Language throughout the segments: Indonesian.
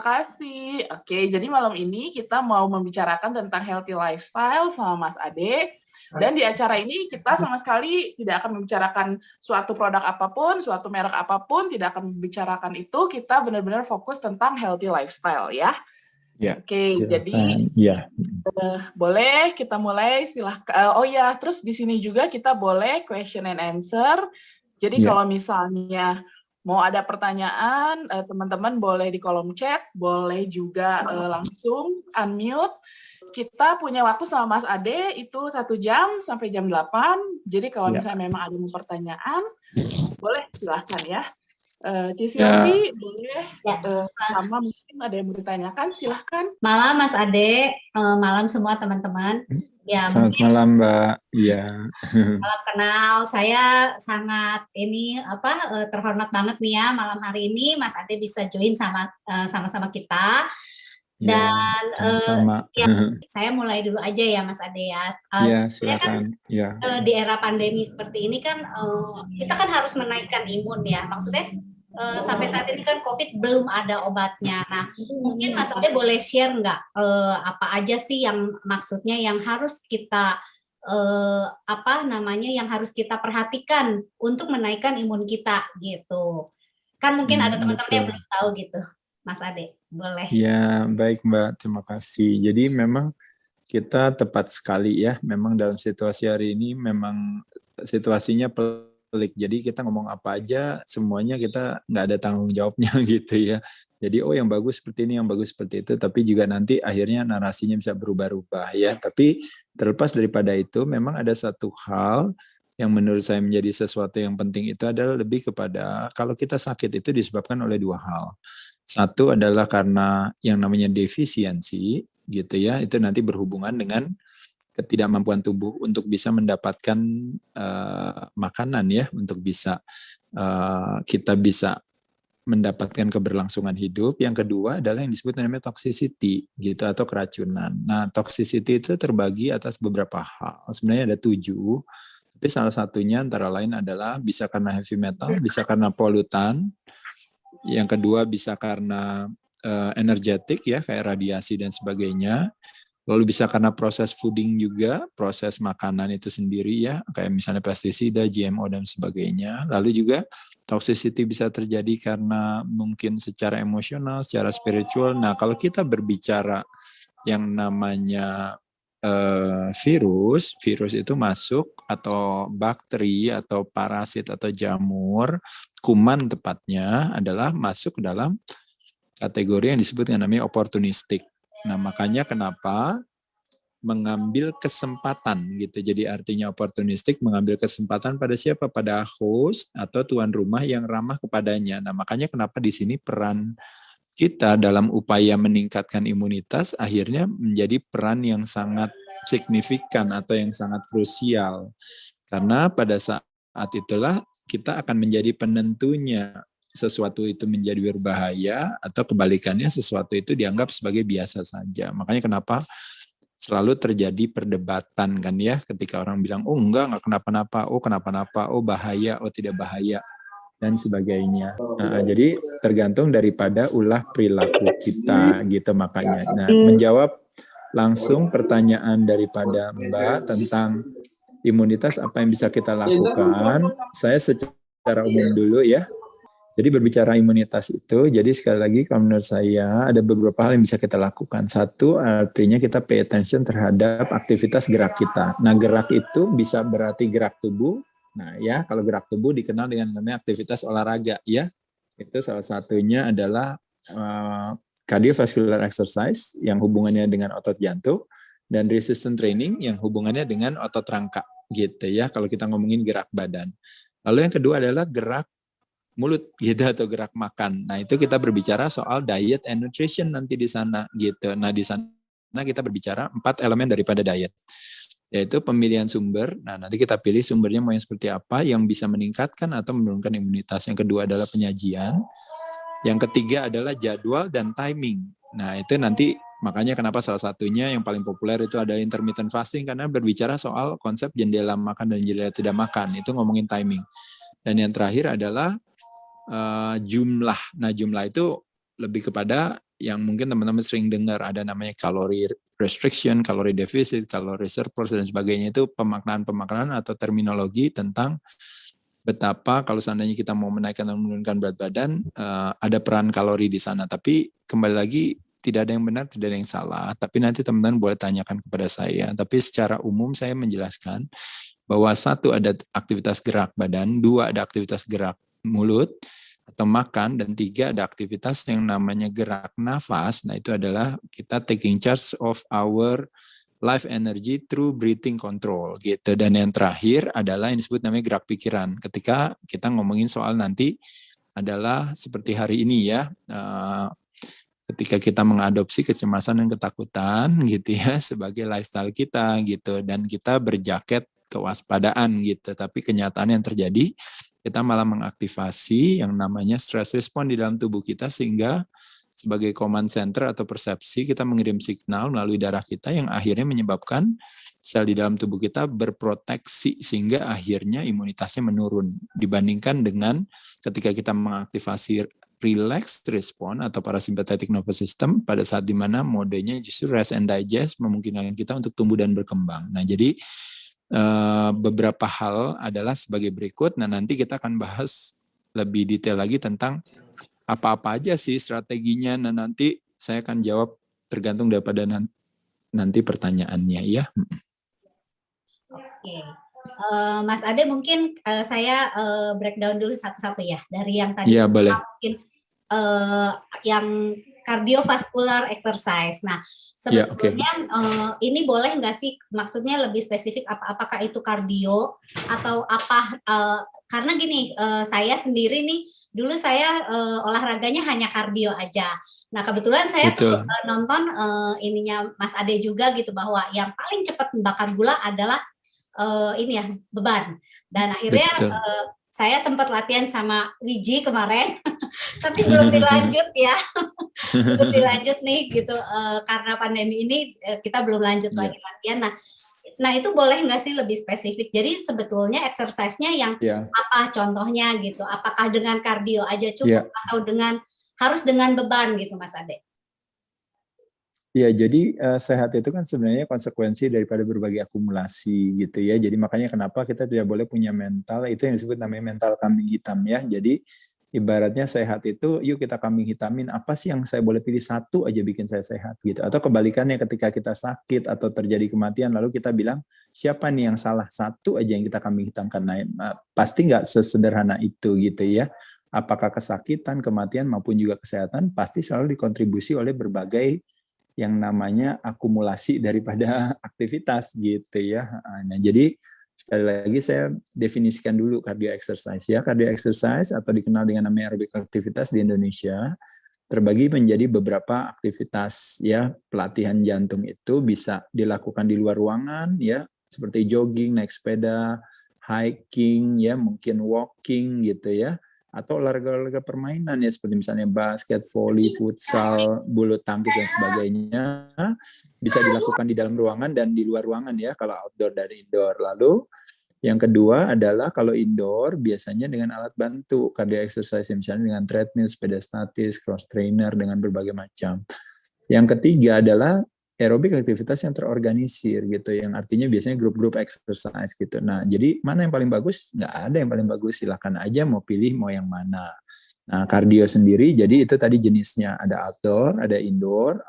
terima kasih. Oke, jadi malam ini kita mau membicarakan tentang healthy lifestyle sama Mas Ade. Dan di acara ini kita sama sekali tidak akan membicarakan suatu produk apapun, suatu merek apapun, tidak akan membicarakan itu. Kita benar-benar fokus tentang healthy lifestyle ya. Ya, Oke, silakan. jadi Ya. boleh kita mulai, silahkan. Oh ya, terus di sini juga kita boleh question and answer. Jadi Ya. kalau misalnya mau ada pertanyaan, teman-teman boleh di kolom chat, boleh juga langsung unmute. Kita punya waktu sama Mas Ade itu 1 jam sampai jam 8. Jadi kalau misalnya memang ada pertanyaan, boleh silahkan ya. Silvi, boleh sama mungkin ada yang mau ditanyakan, silahkan. Malam Mas Ade, malam semua teman-teman. Ya, selamat malam Mbak. Iya. Salam kenal. Saya sangat terhormat banget nih ya malam hari ini Mas Ade bisa join sama-sama kita. Dan sama-sama. Saya mulai dulu aja ya Mas Ade ya. Iya, silakan. Kan, di era pandemi seperti ini kan kita kan harus menaikkan imun ya. Maksudnya sampai saat ini kan COVID belum ada obatnya. Nah, mungkin Mas Ade boleh share nggak apa aja sih yang maksudnya yang harus kita yang harus kita perhatikan untuk menaikkan imun kita gitu. Kan mungkin ada teman-teman yang belum tahu gitu. Mas Ade, boleh. Ya, baik Mbak, terima kasih. Jadi memang kita tepat sekali ya, memang dalam situasi hari ini memang situasinya pelik. Jadi kita ngomong apa aja, semuanya kita nggak ada tanggung jawabnya gitu ya. Jadi yang bagus seperti ini, yang bagus seperti itu, tapi juga nanti akhirnya narasinya bisa berubah-ubah ya. Tapi terlepas daripada itu, memang ada satu hal yang menurut saya menjadi sesuatu yang penting itu adalah lebih kepada kalau kita sakit itu disebabkan oleh 2 hal. Satu adalah karena yang namanya defisiensi gitu ya, itu nanti berhubungan dengan ketidakmampuan tubuh untuk bisa mendapatkan makanan ya, untuk bisa kita bisa mendapatkan keberlangsungan hidup. Yang kedua adalah yang disebut namanya toxicity gitu atau keracunan. Nah, toxicity itu terbagi atas beberapa hal. Sebenarnya ada 7. Tapi salah satunya antara lain adalah bisa karena heavy metal, bisa karena polutan. Yang kedua bisa karena energetik ya, kayak radiasi dan sebagainya. Lalu bisa karena proses fooding juga, proses makanan itu sendiri ya, kayak misalnya pestisida, GMO dan sebagainya. Lalu juga toxicity bisa terjadi karena mungkin secara emosional, secara spiritual. Nah, kalau kita berbicara yang namanya virus itu masuk atau bakteri atau parasit atau jamur, kuman tepatnya adalah masuk ke dalam kategori yang disebut dengan namanya opportunistic. Nah, makanya kenapa mengambil kesempatan gitu. Jadi artinya opportunistic mengambil kesempatan pada siapa? Pada host atau tuan rumah yang ramah kepadanya. Nah, makanya kenapa di sini peran kita dalam upaya meningkatkan imunitas akhirnya menjadi peran yang sangat signifikan atau yang sangat krusial. Karena pada saat itulah kita akan menjadi penentunya sesuatu itu menjadi berbahaya atau kebalikannya sesuatu itu dianggap sebagai biasa saja. Makanya kenapa selalu terjadi perdebatan kan ya ketika orang bilang enggak kenapa-napa, kenapa-napa, bahaya, tidak bahaya dan sebagainya. Jadi tergantung daripada ulah perilaku kita gitu makanya. Nah, menjawab langsung pertanyaan daripada Mbak tentang imunitas apa yang bisa kita lakukan, saya secara umum dulu ya. Jadi berbicara imunitas itu, jadi sekali lagi kalau menurut saya ada beberapa hal yang bisa kita lakukan. Satu, artinya kita pay attention terhadap aktivitas gerak kita. Nah, gerak itu bisa berarti gerak tubuh. Nah ya, kalau gerak tubuh dikenal dengan namanya aktivitas olahraga ya. Itu salah satunya adalah cardiovascular exercise yang hubungannya dengan otot jantung dan resistance training yang hubungannya dengan otot rangka gitu ya kalau kita ngomongin gerak badan. Lalu yang kedua adalah gerak mulut gitu atau gerak makan. Nah, itu kita berbicara soal diet and nutrition nanti di sana gitu. Nah, di sana kita berbicara 4 elemen daripada diet. Yaitu pemilihan sumber. Nah, nanti kita pilih sumbernya mau yang seperti apa yang bisa meningkatkan atau menurunkan imunitas. Yang kedua adalah penyajian. Yang ketiga adalah jadwal dan timing. Nah, itu nanti makanya kenapa salah satunya yang paling populer itu adalah intermittent fasting karena berbicara soal konsep jendela makan dan jendela tidak makan. Itu ngomongin timing. Dan yang terakhir adalah jumlah. Nah, jumlah itu lebih kepada yang mungkin teman-teman sering dengar ada namanya calorie restriction, calorie deficit, calorie surplus dan sebagainya, itu pemaknaan atau terminologi tentang betapa kalau seandainya kita mau menaikkan dan menurunkan berat badan, ada peran kalori di sana. Tapi kembali lagi tidak ada yang benar, tidak ada yang salah. Tapi nanti teman-teman boleh tanyakan kepada saya. Tapi secara umum saya menjelaskan bahwa 1 ada aktivitas gerak badan, 2 ada aktivitas gerak mulut atau makan, dan 3 ada aktivitas yang namanya gerak nafas. Nah itu adalah kita taking charge of our life energy through breathing control gitu. Dan yang terakhir adalah yang disebut namanya gerak pikiran. Ketika kita ngomongin soal nanti adalah seperti hari ini ya, ketika kita mengadopsi kecemasan dan ketakutan gitu ya sebagai lifestyle kita gitu, dan kita berjaket kewaspadaan gitu. Tapi kenyataan yang terjadi, kita malah mengaktifasi yang namanya stress response di dalam tubuh kita, sehingga sebagai command center atau persepsi kita mengirim signal melalui darah kita yang akhirnya menyebabkan sel di dalam tubuh kita berproteksi, sehingga akhirnya imunitasnya menurun dibandingkan dengan ketika kita mengaktifasi relaxed response atau parasympathetic nervous system pada saat dimana modenya justru rest and digest, memungkinkan kita untuk tumbuh dan berkembang. Nah jadi beberapa hal adalah sebagai berikut. Nah nanti kita akan bahas lebih detail lagi tentang apa-apa aja sih strateginya. Nah nanti saya akan jawab tergantung daripada nanti pertanyaannya ya. Oke. Mas Ade mungkin saya breakdown dulu satu-satu ya dari yang tadi. Iya boleh. Mungkin yang cardiovascular exercise. Nah sebetulnya ini boleh nggak sih, maksudnya lebih spesifik apakah itu kardio atau apa? Karena gini, saya sendiri nih, dulu saya olahraganya hanya kardio aja. Nah kebetulan saya nonton ininya Mas Ade juga gitu, bahwa yang paling cepat membakar gula adalah ini ya, beban. Dan akhirnya saya sempat latihan sama Wiji kemarin, tapi belum dilanjut ya. Belum dilanjut nih gitu, karena pandemi ini kita belum lanjut lagi latihan. Nah itu boleh nggak sih lebih spesifik? Jadi sebetulnya exercise-nya yang apa contohnya gitu? Apakah dengan kardio aja cukup atau harus dengan beban gitu, Mas Ade? Ya, jadi sehat itu kan sebenarnya konsekuensi daripada berbagai akumulasi gitu ya. Jadi makanya kenapa kita tidak boleh punya mental, itu yang disebut namanya mental kambing hitam ya. Jadi ibaratnya sehat itu, yuk kita kambing hitamin, apa sih yang saya boleh pilih satu aja bikin saya sehat gitu. Atau kebalikannya, ketika kita sakit atau terjadi kematian, lalu kita bilang, siapa nih yang salah, satu aja yang kita kambing hitamkan. Nah, pasti nggak sesederhana itu gitu ya. Apakah kesakitan, kematian maupun juga kesehatan, pasti selalu dikontribusi oleh berbagai yang namanya akumulasi daripada aktivitas gitu ya. Nah, jadi sekali lagi saya definisikan dulu cardio exercise ya. Cardio exercise atau dikenal dengan namanya aerobik aktivitas di Indonesia terbagi menjadi beberapa aktivitas ya. Pelatihan jantung itu bisa dilakukan di luar ruangan ya, seperti jogging, naik sepeda, hiking ya, mungkin walking gitu ya. Atau olahraga-olahraga permainan ya, seperti misalnya basket, volley, futsal, bulu tangkis dan sebagainya, bisa dilakukan di dalam ruangan dan di luar ruangan ya, kalau outdoor dan indoor. Lalu yang kedua adalah kalau indoor biasanya dengan alat bantu cardio exercise, misalnya dengan treadmill, sepeda statis, cross trainer dengan berbagai macam. Yang ketiga adalah aerobik aktivitas yang terorganisir gitu, yang artinya biasanya grup-grup exercise gitu. Nah, jadi mana yang paling bagus? Nggak ada yang paling bagus, silakan aja mau pilih mau yang mana. Nah, kardio sendiri, jadi itu tadi jenisnya, ada outdoor, ada indoor,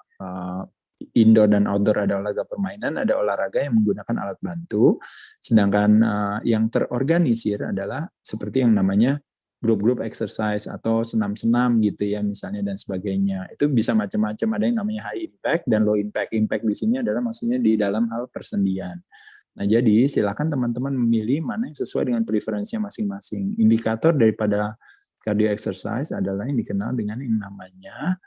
indoor dan outdoor ada olahraga permainan, ada olahraga yang menggunakan alat bantu, sedangkan yang terorganisir adalah seperti yang namanya grup-grup exercise atau senam-senam gitu ya misalnya dan sebagainya. Itu bisa macam-macam, ada yang namanya high impact dan low impact. Impact di sini adalah maksudnya di dalam hal persendian. Nah, jadi silakan teman-teman memilih mana yang sesuai dengan preferensinya masing-masing. Indikator daripada cardio exercise adalah yang dikenal dengan yang namanya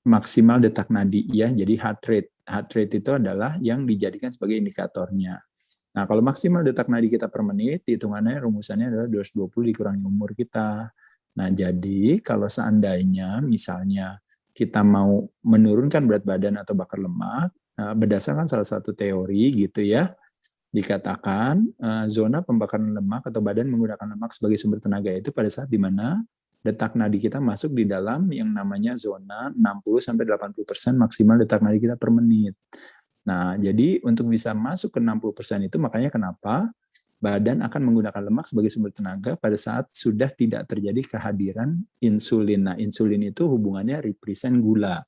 maksimal detak nadi ya. Jadi heart rate. Heart rate itu adalah yang dijadikan sebagai indikatornya. Nah, kalau maksimal detak nadi kita per menit, hitungannya rumusannya adalah 220 dikurangi umur kita. Nah, jadi kalau seandainya misalnya kita mau menurunkan berat badan atau bakar lemak, berdasarkan salah satu teori gitu ya, dikatakan zona pembakaran lemak atau badan menggunakan lemak sebagai sumber tenaga itu pada saat di mana detak nadi kita masuk di dalam yang namanya zona 60-80% maksimal detak nadi kita per menit. Nah, jadi untuk bisa masuk ke 60% itu makanya kenapa badan akan menggunakan lemak sebagai sumber tenaga pada saat sudah tidak terjadi kehadiran insulin. Nah, insulin itu hubungannya represent gula.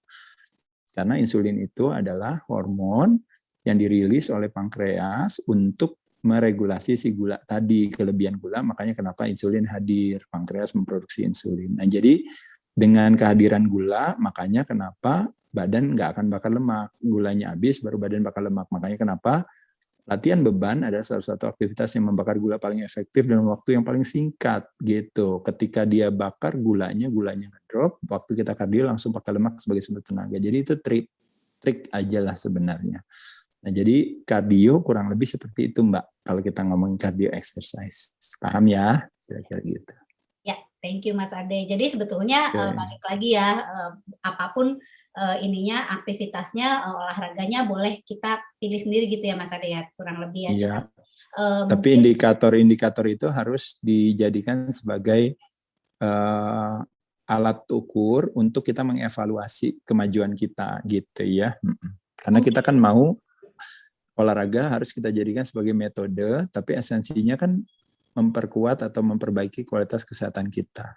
Karena insulin itu adalah hormon yang dirilis oleh pankreas untuk meregulasi si gula tadi, kelebihan gula, makanya kenapa insulin hadir, pankreas memproduksi insulin. Nah, jadi dengan kehadiran gula, makanya kenapa badan nggak akan bakar lemak. Gulanya habis, baru badan bakar lemak. Makanya kenapa latihan beban adalah salah satu aktivitas yang membakar gula paling efektif dalam waktu yang paling singkat gitu. Ketika dia bakar gulanya ngedrop, waktu kita kardio langsung pakai lemak sebagai sumber tenaga. Jadi itu trik aja lah sebenarnya. Nah, jadi kardio kurang lebih seperti itu, Mbak. Kalau kita ngomongin cardio exercise. Paham ya? Kira-kira gitu. Ya, thank you Mas Ade. Jadi sebetulnya balik lagi ya, apapun ininya aktivitasnya, olahraganya boleh kita pilih sendiri gitu ya Mas Ade ya, kurang lebih ya. Iya. Tapi indikator-indikator itu harus dijadikan sebagai alat ukur untuk kita mengevaluasi kemajuan kita gitu ya. Karena kita kan mau olahraga harus kita jadikan sebagai metode, tapi esensinya kan memperkuat atau memperbaiki kualitas kesehatan kita.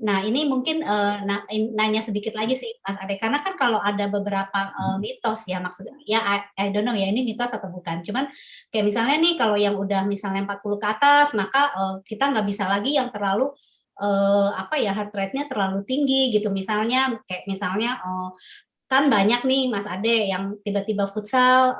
Nah, ini mungkin nanya sedikit lagi sih Mas Ade, karena kan kalau ada beberapa mitos ya, maksudnya ya I don't know ya ini mitos atau bukan, cuman kayak misalnya nih kalau yang udah misalnya 40 ke atas, maka kita nggak bisa lagi yang terlalu heart rate-nya terlalu tinggi gitu, misalnya kayak misalnya kan banyak nih Mas Ade yang tiba-tiba futsal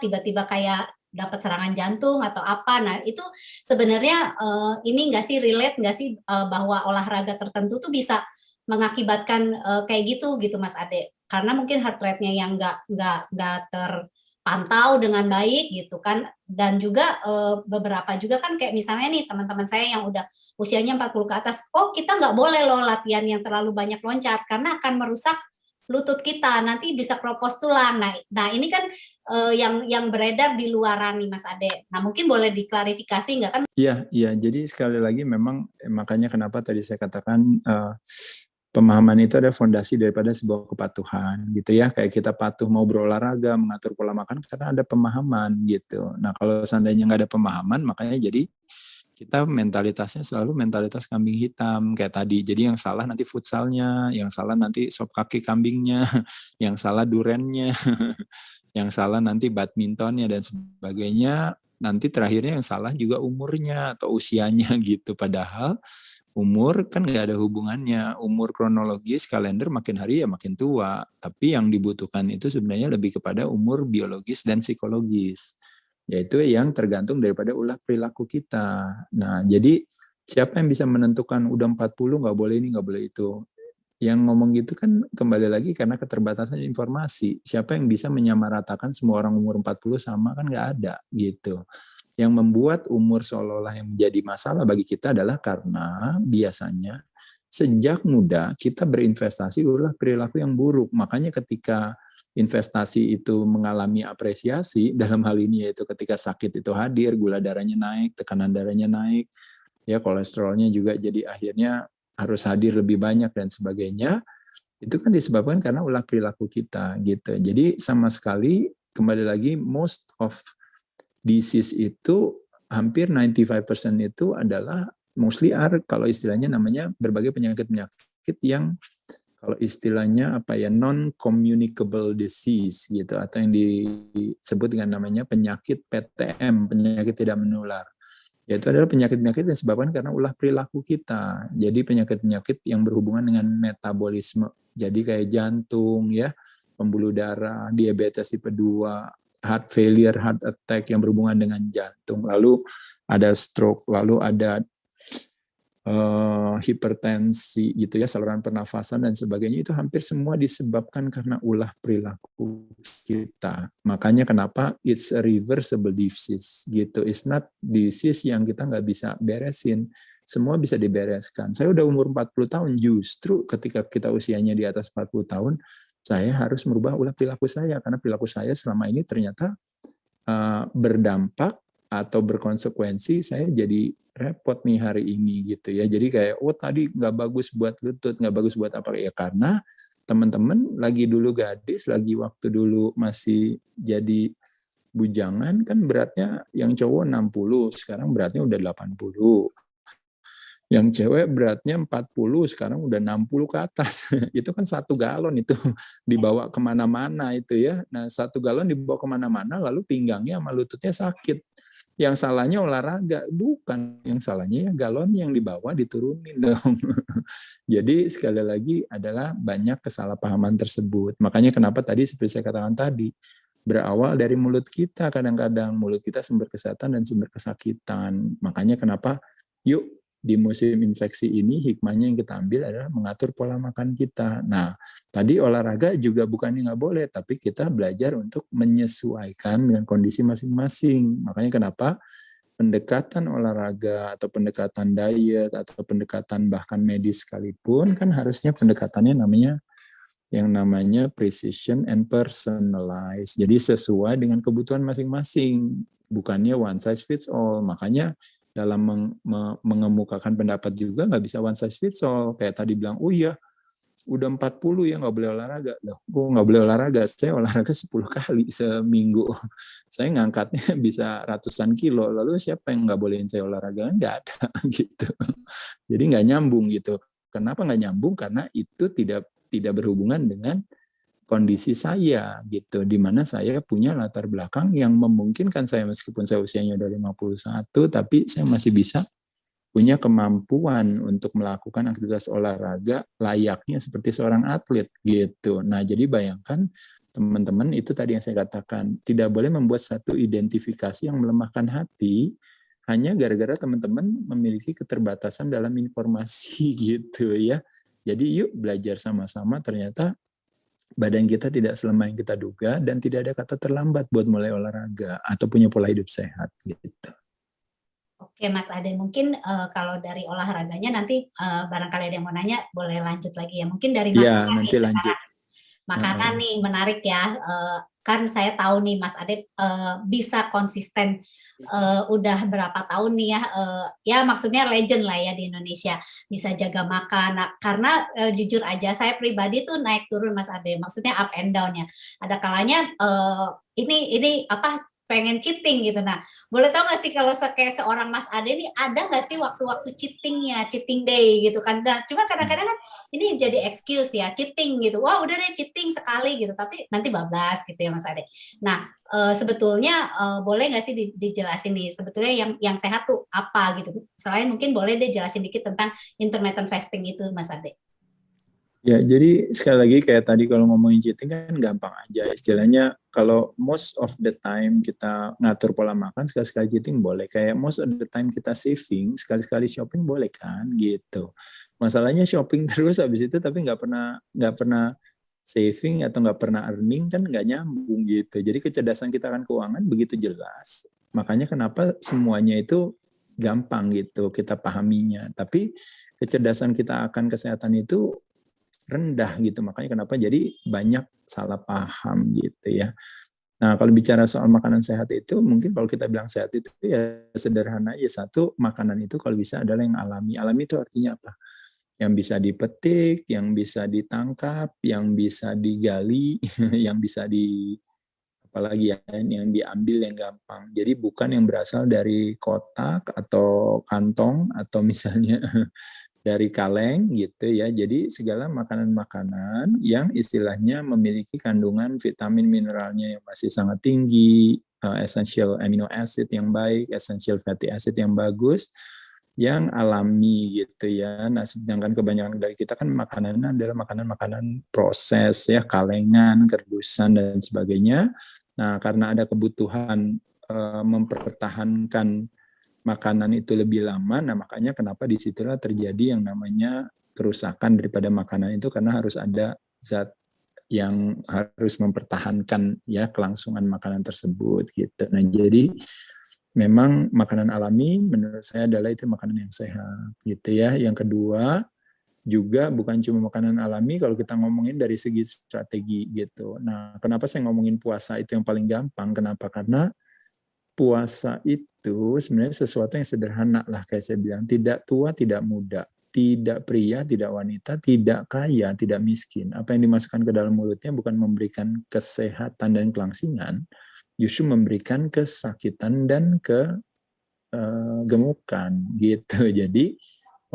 tiba-tiba kayak dapat serangan jantung atau apa. Nah, itu sebenarnya ini nggak sih relate nggak sih bahwa olahraga tertentu tuh bisa mengakibatkan kayak gitu Mas Ade. Karena mungkin heart rate-nya yang nggak terpantau dengan baik gitu kan. Dan juga beberapa juga kan kayak misalnya nih teman-teman saya yang udah usianya 40 ke atas, oh kita nggak boleh loh latihan yang terlalu banyak loncat karena akan merusak lutut kita, nanti bisa keropos tulang. Nah ini kan yang beredar di luaran nih Mas Ade. Nah mungkin boleh diklarifikasi nggak kan? Iya. Jadi sekali lagi memang makanya kenapa tadi saya katakan pemahaman itu ada fondasi daripada sebuah kepatuhan gitu ya. Kayak kita patuh mau berolahraga, mengatur pola makan karena ada pemahaman gitu. Nah kalau seandainya nggak ada pemahaman, makanya jadi kita mentalitasnya selalu mentalitas kambing hitam kayak tadi. Jadi yang salah nanti futsalnya, yang salah nanti sop kaki kambingnya, yang salah durennya, yang salah nanti badmintonnya dan sebagainya. Nanti terakhirnya yang salah juga umurnya atau usianya gitu. Padahal umur kan nggak ada hubungannya. Umur kronologis kalender makin hari ya makin tua. Tapi yang dibutuhkan itu sebenarnya lebih kepada umur biologis dan psikologis. Yaitu yang tergantung daripada ulah perilaku kita. Nah, jadi siapa yang bisa menentukan udah 40 nggak boleh ini, nggak boleh itu. Yang ngomong gitu kan kembali lagi karena keterbatasan informasi. Siapa yang bisa menyamaratakan semua orang umur 40 sama kan nggak ada gitu. Yang membuat umur seolah-olah yang menjadi masalah bagi kita adalah karena biasanya sejak muda kita berinvestasi ulah perilaku yang buruk. Makanya ketika investasi itu mengalami apresiasi, dalam hal ini yaitu ketika sakit itu hadir, gula darahnya naik, tekanan darahnya naik, ya kolesterolnya juga jadi akhirnya harus hadir lebih banyak dan sebagainya, itu kan disebabkan karena ulah perilaku kita gitu. Jadi sama sekali kembali lagi most of disease itu hampir 95% itu adalah mostly are kalau istilahnya namanya berbagai penyakit-penyakit yang kalau istilahnya non-communicable disease gitu atau yang disebut dengan namanya penyakit PTM, penyakit tidak menular. Yaitu adalah penyakit-penyakit yang disebabkan karena ulah perilaku kita. Jadi penyakit-penyakit yang berhubungan dengan metabolisme. Jadi kayak jantung ya, pembuluh darah, diabetes tipe 2, heart failure, heart attack yang berhubungan dengan jantung. Lalu ada stroke, lalu ada hipertensi gitu ya, saluran pernafasan dan sebagainya, itu hampir semua disebabkan karena ulah perilaku kita. Makanya kenapa it's a reversible disease gitu. It's not disease yang kita nggak bisa beresin. Semua bisa dibereskan. Saya udah umur 40 tahun, justru ketika kita usianya di atas 40 tahun, saya harus merubah ulah perilaku saya karena perilaku saya selama ini ternyata berdampak atau berkonsekuensi saya jadi repot nih hari ini gitu ya. Jadi kayak tadi nggak bagus buat lutut, nggak bagus buat apa ya, karena teman-teman lagi dulu gadis, lagi waktu dulu masih jadi bujangan kan beratnya yang cowok 60, sekarang beratnya udah 80. Yang cewek beratnya 40, sekarang udah 60 ke atas. Itu kan 1 galon itu dibawa kemana-mana itu ya. Nah 1 galon dibawa kemana-mana, lalu pinggangnya sama lututnya sakit. Yang salahnya olahraga, bukan. Yang salahnya ya galon yang dibawa diturunin dong. Jadi sekali lagi adalah banyak kesalahpahaman tersebut. Makanya kenapa tadi seperti saya katakan tadi, berawal dari mulut kita, kadang-kadang mulut kita sumber kesehatan dan sumber kesakitan. Makanya kenapa yuk di musim infeksi ini hikmahnya yang kita ambil adalah mengatur pola makan kita. Nah, tadi olahraga juga bukannya nggak boleh, tapi kita belajar untuk menyesuaikan dengan kondisi masing-masing. Makanya kenapa pendekatan olahraga atau pendekatan diet atau pendekatan bahkan medis sekalipun kan harusnya pendekatannya yang namanya precision and personalized. Jadi sesuai dengan kebutuhan masing-masing, bukannya one size fits all. Makanya dalam mengemukakan pendapat juga nggak bisa one size fits all. Kayak tadi bilang, oh iya, udah 40 ya nggak boleh olahraga. Loh, kok nggak boleh olahraga? Saya olahraga 10 kali seminggu. Saya ngangkatnya bisa ratusan kilo. Lalu siapa yang nggak bolehin saya olahraga? Nggak ada gitu. Jadi nggak nyambung gitu. Kenapa nggak nyambung? Karena itu tidak berhubungan dengan kondisi saya gitu, di mana saya punya latar belakang yang memungkinkan saya meskipun saya usianya udah 51 tapi saya masih bisa punya kemampuan untuk melakukan aktivitas olahraga layaknya seperti seorang atlet gitu. Nah, jadi bayangkan teman-teman, itu tadi yang saya katakan, tidak boleh membuat satu identifikasi yang melemahkan hati hanya gara-gara teman-teman memiliki keterbatasan dalam informasi gitu ya. Jadi yuk belajar sama-sama, ternyata badan kita tidak selemah yang kita duga dan tidak ada kata terlambat buat mulai olahraga atau punya pola hidup sehat gitu. Oke Mas Ade, mungkin kalau dari olahraganya nanti barangkali ada yang mau nanya boleh lanjut lagi ya. Mungkin dari Iya, makanan nanti nih lanjut. Makanan nih menarik ya. Kan saya tahu nih Mas Ade bisa konsisten udah berapa tahun nih ya, ya maksudnya legend lah ya di Indonesia, bisa jaga makan. Nah, karena jujur aja saya pribadi tuh naik turun Mas Ade, maksudnya up and down ya. Ada kalanya ini apa pengen cheating gitu. Nah, boleh tahu nggak sih kalau kayak seorang Mas Ade nih ada nggak sih waktu-waktu cheatingnya, cheating day gitu kan? Nah, cuma kadang-kadang kan ini jadi excuse ya, cheating gitu. Wah udah deh cheating sekali gitu, tapi nanti bablas gitu ya Mas Ade. Nah, sebetulnya boleh nggak sih dijelasin nih sebetulnya yang sehat tuh apa gitu? Selain mungkin boleh deh jelasin dikit tentang intermittent fasting itu Mas Ade. Ya, jadi sekali lagi kayak tadi kalau ngomongin cheating kan gampang aja. Istilahnya kalau most of the time kita ngatur pola makan, sekali-sekali cheating boleh. Kayak most of the time kita saving, sekali-sekali shopping boleh kan gitu. Masalahnya shopping terus habis itu tapi nggak pernah saving atau nggak pernah earning kan nggak nyambung gitu. Jadi kecerdasan kita akan keuangan begitu jelas. Makanya kenapa semuanya itu gampang gitu kita pahaminya. Tapi kecerdasan kita akan kesehatan itu rendah gitu, makanya kenapa jadi banyak salah paham gitu ya. Nah kalau bicara soal makanan sehat itu mungkin kalau kita bilang sehat itu ya sederhana ya, satu makanan itu kalau bisa adalah yang alami. Alami itu artinya apa? Yang bisa dipetik, yang bisa ditangkap, yang bisa digali, yang bisa apalagi ya, yang diambil yang gampang. Jadi bukan yang berasal dari kotak atau kantong atau misalnya dari kaleng gitu ya. Jadi segala makanan-makanan yang istilahnya memiliki kandungan vitamin mineralnya yang masih sangat tinggi, essential amino acid yang baik, essential fatty acid yang bagus, yang alami gitu ya. Nah, sedangkan kebanyakan dari kita kan makanannya adalah makanan-makanan proses ya, kalengan, kerdusan dan sebagainya. Nah, karena ada kebutuhan mempertahankan makanan itu lebih lama, nah makanya kenapa disitulah terjadi yang namanya kerusakan daripada makanan itu, karena harus ada zat yang harus mempertahankan ya kelangsungan makanan tersebut gitu. Nah jadi memang makanan alami menurut saya adalah itu makanan yang sehat gitu ya. Yang kedua juga bukan cuma makanan alami kalau kita ngomongin dari segi strategi gitu. Nah kenapa saya ngomongin puasa itu yang paling gampang? Kenapa? Karena puasa itu sebenarnya sesuatu yang sederhana lah, kayak saya bilang, tidak tua, tidak muda, tidak pria, tidak wanita, tidak kaya, tidak miskin. Apa yang dimasukkan ke dalam mulutnya bukan memberikan kesehatan dan kelangsingan, justru memberikan kesakitan dan kegemukan gitu. Jadi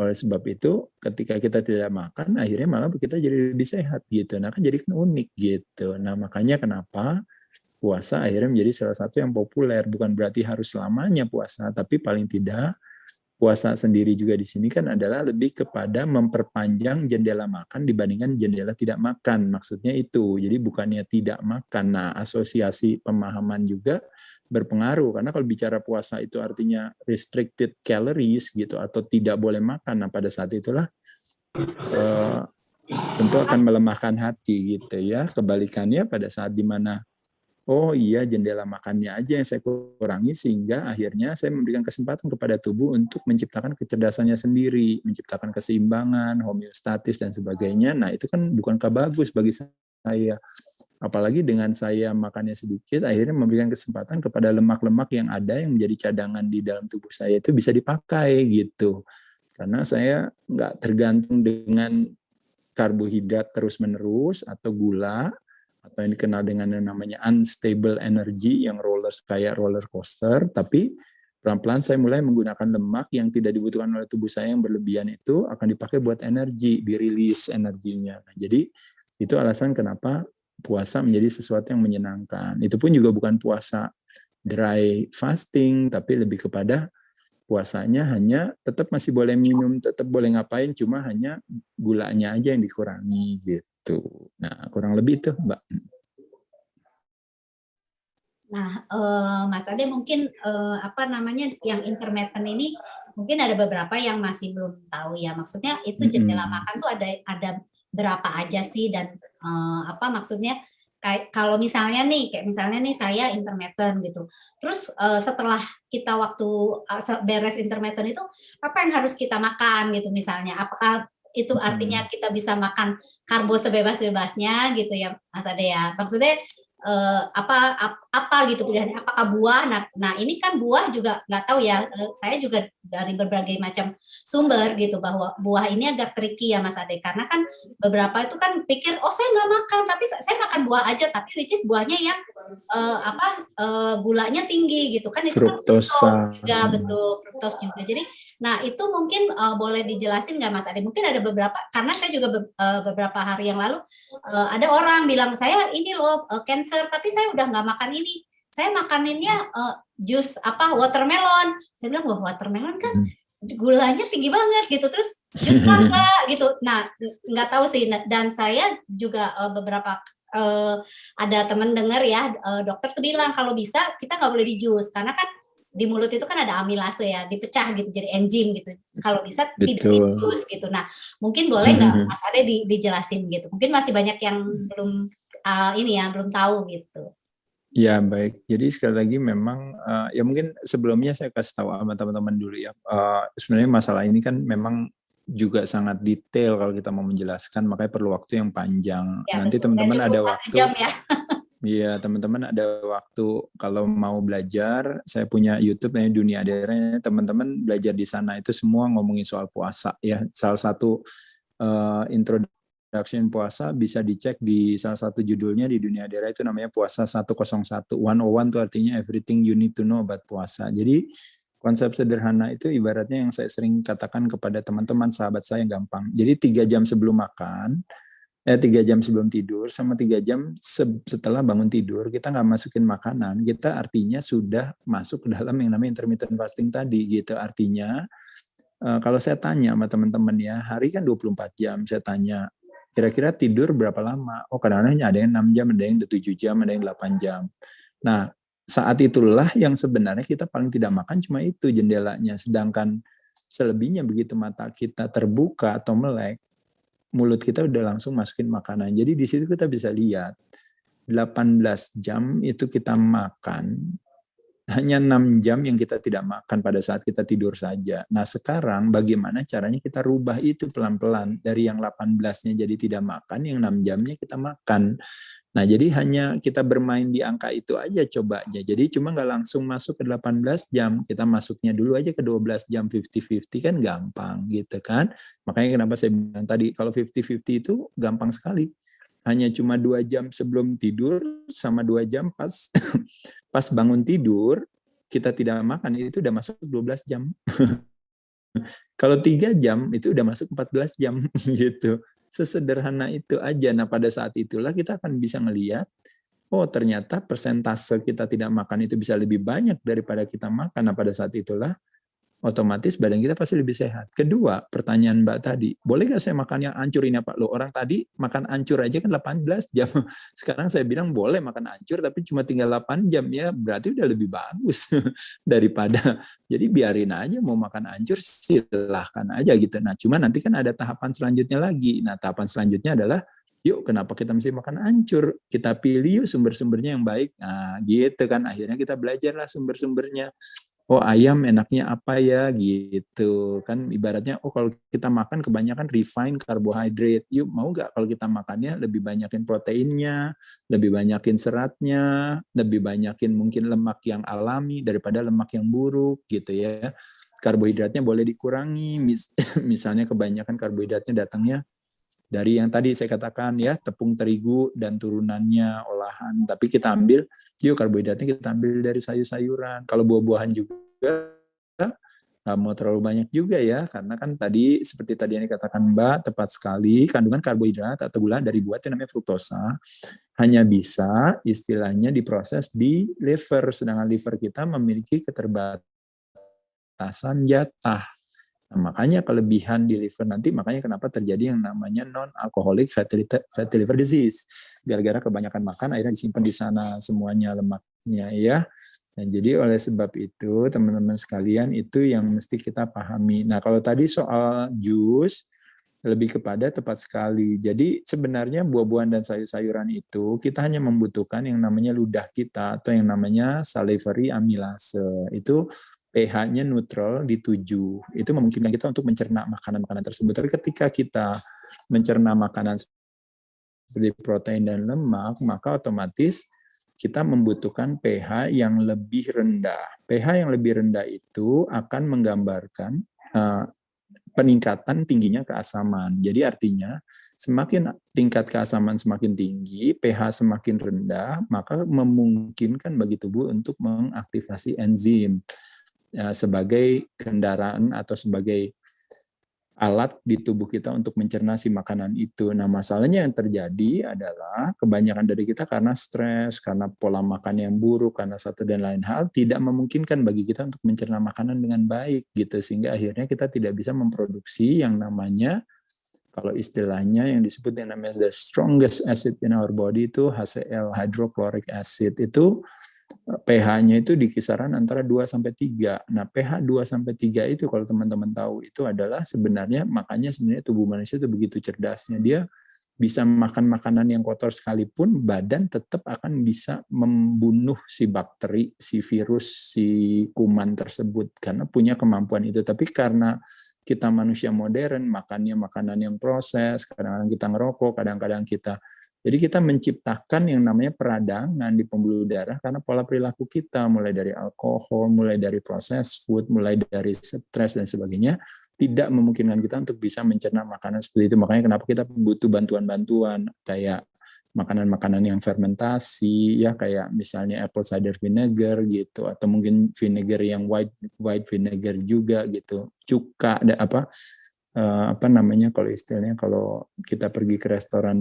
oleh sebab itu ketika kita tidak makan, akhirnya malah kita jadi lebih sehat gitu. Nah kan jadi unik gitu. Nah makanya kenapa puasa akhirnya menjadi salah satu yang populer. Bukan berarti harus selamanya puasa, tapi paling tidak puasa sendiri juga di sini kan adalah lebih kepada memperpanjang jendela makan dibandingkan jendela tidak makan. Maksudnya itu. Jadi bukannya tidak makan. Nah, asosiasi pemahaman juga berpengaruh. Karena kalau bicara puasa itu artinya restricted calories gitu atau tidak boleh makan. Nah, pada saat itulah tentu akan melemahkan hati gitu ya. Kebalikannya pada saat dimana oh iya, jendela makannya aja yang saya kurangi sehingga akhirnya saya memberikan kesempatan kepada tubuh untuk menciptakan kecerdasannya sendiri, menciptakan keseimbangan, homeostatis dan sebagainya. Nah, itu kan bukankah bagus bagi saya. Apalagi dengan saya makannya sedikit, akhirnya memberikan kesempatan kepada lemak-lemak yang ada yang menjadi cadangan di dalam tubuh saya itu bisa dipakai gitu. Karena saya nggak tergantung dengan karbohidrat terus-menerus atau gula, atau yang dikenal dengan yang namanya unstable energy yang kayak roller coaster, tapi pelan-pelan saya mulai menggunakan lemak yang tidak dibutuhkan oleh tubuh saya yang berlebihan itu akan dipakai buat energi, dirilis energinya. Nah, jadi itu alasan kenapa puasa menjadi sesuatu yang menyenangkan. Itu pun juga bukan puasa dry fasting, tapi lebih kepada puasanya hanya tetap masih boleh minum, tetap boleh ngapain, cuma hanya gulanya aja yang dikurangi gitu. Nah, kurang lebih itu, Mbak. Nah, Mas Ade mungkin apa namanya yang intermittent ini mungkin ada beberapa yang masih belum tahu ya. Maksudnya itu jendela makan tuh ada berapa aja sih dan apa maksudnya kayak kalau misalnya nih kayak misalnya nih saya intermittent gitu. Terus setelah kita waktu beres intermittent itu apa yang harus kita makan gitu misalnya? Apakah itu artinya kita bisa makan karbo sebebas-bebasnya gitu ya Mas Ade ya. Maksudnya apa gitu pilihannya, apakah buah? Nah ini kan buah juga nggak tahu ya. Saya juga dari berbagai macam sumber gitu bahwa buah ini agak tricky ya Mas Ade karena kan beberapa itu kan pikir oh saya nggak makan tapi saya makan buah aja tapi which is buahnya yang gulanya tinggi gitu kan itu fruktosa kan juga betul fruktos juga. Jadi nah itu mungkin boleh dijelasin nggak Mas Ade? Mungkin ada beberapa karena saya juga beberapa hari yang lalu ada orang bilang saya ini loh cancer tapi saya udah nggak makan ini. Saya makaninnya jus watermelon. Saya bilang wah watermelon kan gulanya tinggi banget gitu terus jus mangga gitu. Nah nggak tahu sih dan saya juga beberapa ada teman dengar ya dokter tuh bilang kalau bisa kita nggak boleh di jus karena kan di mulut itu kan ada amilase ya, dipecah gitu jadi enzim gitu. Kalau bisa tidak dihapus gitu. Nah, mungkin boleh nggak Mas Ade dijelasin gitu. Mungkin masih banyak yang belum belum tahu gitu. Ya baik. Jadi sekali lagi memang ya mungkin sebelumnya saya kasih tahu sama teman-teman dulu ya. Sebenarnya masalah ini kan memang juga sangat detail kalau kita mau menjelaskan, makanya perlu waktu yang panjang. Ya, nanti teman-teman ada waktu. Jam, ya. Iya, teman-teman ada waktu kalau mau belajar, saya punya YouTube namanya Dunia Adera, teman-teman belajar di sana itu semua ngomongin soal puasa ya. Salah satu introduction puasa bisa dicek di salah satu judulnya di Dunia Adera itu namanya Puasa 101. 101 itu artinya everything you need to know about puasa. Jadi konsep sederhana itu ibaratnya yang saya sering katakan kepada teman-teman sahabat saya yang gampang. Jadi 3 jam sebelum makan 3 jam sebelum tidur sama 3 jam setelah bangun tidur kita nggak masukin makanan, kita artinya sudah masuk ke dalam yang namanya intermittent fasting tadi gitu. Artinya kalau saya tanya sama teman-teman ya, hari kan 24 jam, saya tanya kira-kira tidur berapa lama? Oh kadang-kadang ada yang 6 jam, ada yang 7 jam, ada yang 8 jam. Nah saat itulah yang sebenarnya kita paling tidak makan cuma itu jendelanya, sedangkan selebihnya begitu mata kita terbuka atau melek, mulut kita udah langsung masukin makanan. Jadi di situ kita bisa lihat 18 jam itu kita makan hanya 6 jam yang kita tidak makan pada saat kita tidur saja. Nah sekarang bagaimana caranya kita rubah itu pelan-pelan dari yang 18-nya jadi tidak makan, yang 6 jamnya kita makan. Nah, jadi hanya kita bermain di angka itu aja coba aja. Jadi cuma nggak langsung masuk ke 18 jam. Kita masuknya dulu aja ke 12 jam 50-50 kan gampang gitu kan. Makanya kenapa saya bilang tadi kalau 50-50 itu gampang sekali. Hanya cuma 2 jam sebelum tidur sama 2 jam pas pas bangun tidur kita tidak makan itu udah masuk 12 jam. Kalau 3 jam itu udah masuk 14 jam gitu. Sesederhana itu aja. Nah, pada saat itulah kita akan bisa melihat, oh ternyata persentase kita tidak makan itu bisa lebih banyak daripada kita makan. Nah, pada saat itulah otomatis badan kita pasti lebih sehat. Kedua, pertanyaan Mbak tadi, boleh nggak saya makan yang hancur ini Pak? Loh, orang tadi makan hancur aja kan 18 jam. Sekarang saya bilang boleh makan hancur, tapi cuma tinggal 8 jam ya, berarti udah lebih bagus daripada. Jadi biarin aja mau makan hancur, silahkan aja gitu. Nah, cuma nanti kan ada tahapan selanjutnya lagi. Nah, tahapan selanjutnya adalah, yuk kenapa kita mesti makan hancur? Kita pilih yuk sumber-sumbernya yang baik. Nah, gitu kan. Akhirnya kita belajarlah sumber-sumbernya. Oh ayam enaknya apa ya gitu kan ibaratnya oh kalau kita makan kebanyakan refined carbohydrate yuk mau nggak kalau kita makannya lebih banyakin proteinnya lebih banyakin seratnya lebih banyakin mungkin lemak yang alami daripada lemak yang buruk gitu ya karbohidratnya boleh dikurangi misalnya kebanyakan karbohidratnya datangnya dari yang tadi saya katakan ya tepung terigu dan turunannya olahan tapi kita ambil yuk karbohidratnya kita ambil dari sayur-sayuran kalau buah-buahan juga nggak mau terlalu banyak juga ya karena kan tadi seperti tadi yang dikatakan Mbak tepat sekali kandungan karbohidrat atau gula dari buah itu namanya fruktosa hanya bisa istilahnya diproses di liver sedangkan liver kita memiliki keterbatasan jatah. Nah, makanya kelebihan di liver nanti, makanya kenapa terjadi yang namanya non-alcoholic fatty liver disease. Gara-gara kebanyakan makan, akhirnya disimpan di sana semuanya lemaknya ya. Nah, jadi oleh sebab itu, teman-teman sekalian, itu yang mesti kita pahami. Nah, kalau tadi soal jus, lebih kepada tepat sekali. Jadi sebenarnya buah-buahan dan sayur-sayuran itu, kita hanya membutuhkan yang namanya ludah kita, atau yang namanya salivary amylase. Itu pH-nya neutral di 7. Itu memungkinkan kita untuk mencerna makanan-makanan tersebut. Tapi ketika kita mencerna makanan seperti protein dan lemak, maka otomatis kita membutuhkan pH yang lebih rendah. pH yang lebih rendah itu akan menggambarkan peningkatan tingginya keasaman. Jadi artinya semakin tingkat keasaman semakin tinggi, pH semakin rendah, maka memungkinkan bagi tubuh untuk mengaktifasi enzim sebagai kendaraan atau sebagai alat di tubuh kita untuk mencerna si makanan itu. Nah, masalahnya yang terjadi adalah kebanyakan dari kita karena stres, karena pola makan yang buruk, karena satu dan lain hal tidak memungkinkan bagi kita untuk mencerna makanan dengan baik gitu sehingga akhirnya kita tidak bisa memproduksi yang namanya kalau istilahnya yang disebut yang namanya the strongest acid in our body itu HCl hydrochloric acid itu pH-nya itu di kisaran antara 2 sampai 3. Nah, pH 2 sampai 3 itu kalau teman-teman tahu itu adalah sebenarnya makanya sebenarnya tubuh manusia itu begitu cerdasnya. Dia bisa makan makanan yang kotor sekalipun badan tetap akan bisa membunuh si bakteri, si virus, si kuman tersebut karena punya kemampuan itu. Tapi karena kita manusia modern, makannya makanan yang proses, kadang-kadang kita ngerokok, kadang-kadang kita jadi kita menciptakan yang namanya peradangan di pembuluh darah karena pola perilaku kita, mulai dari alkohol, mulai dari processed food, mulai dari stres dan sebagainya, tidak memungkinkan kita untuk bisa mencerna makanan seperti itu. Makanya kenapa kita butuh bantuan-bantuan, kayak makanan-makanan yang fermentasi, ya kayak misalnya apple cider vinegar gitu, atau mungkin vinegar yang white vinegar juga gitu, cuka, ada apa namanya kalau istilahnya kalau kita pergi ke restoran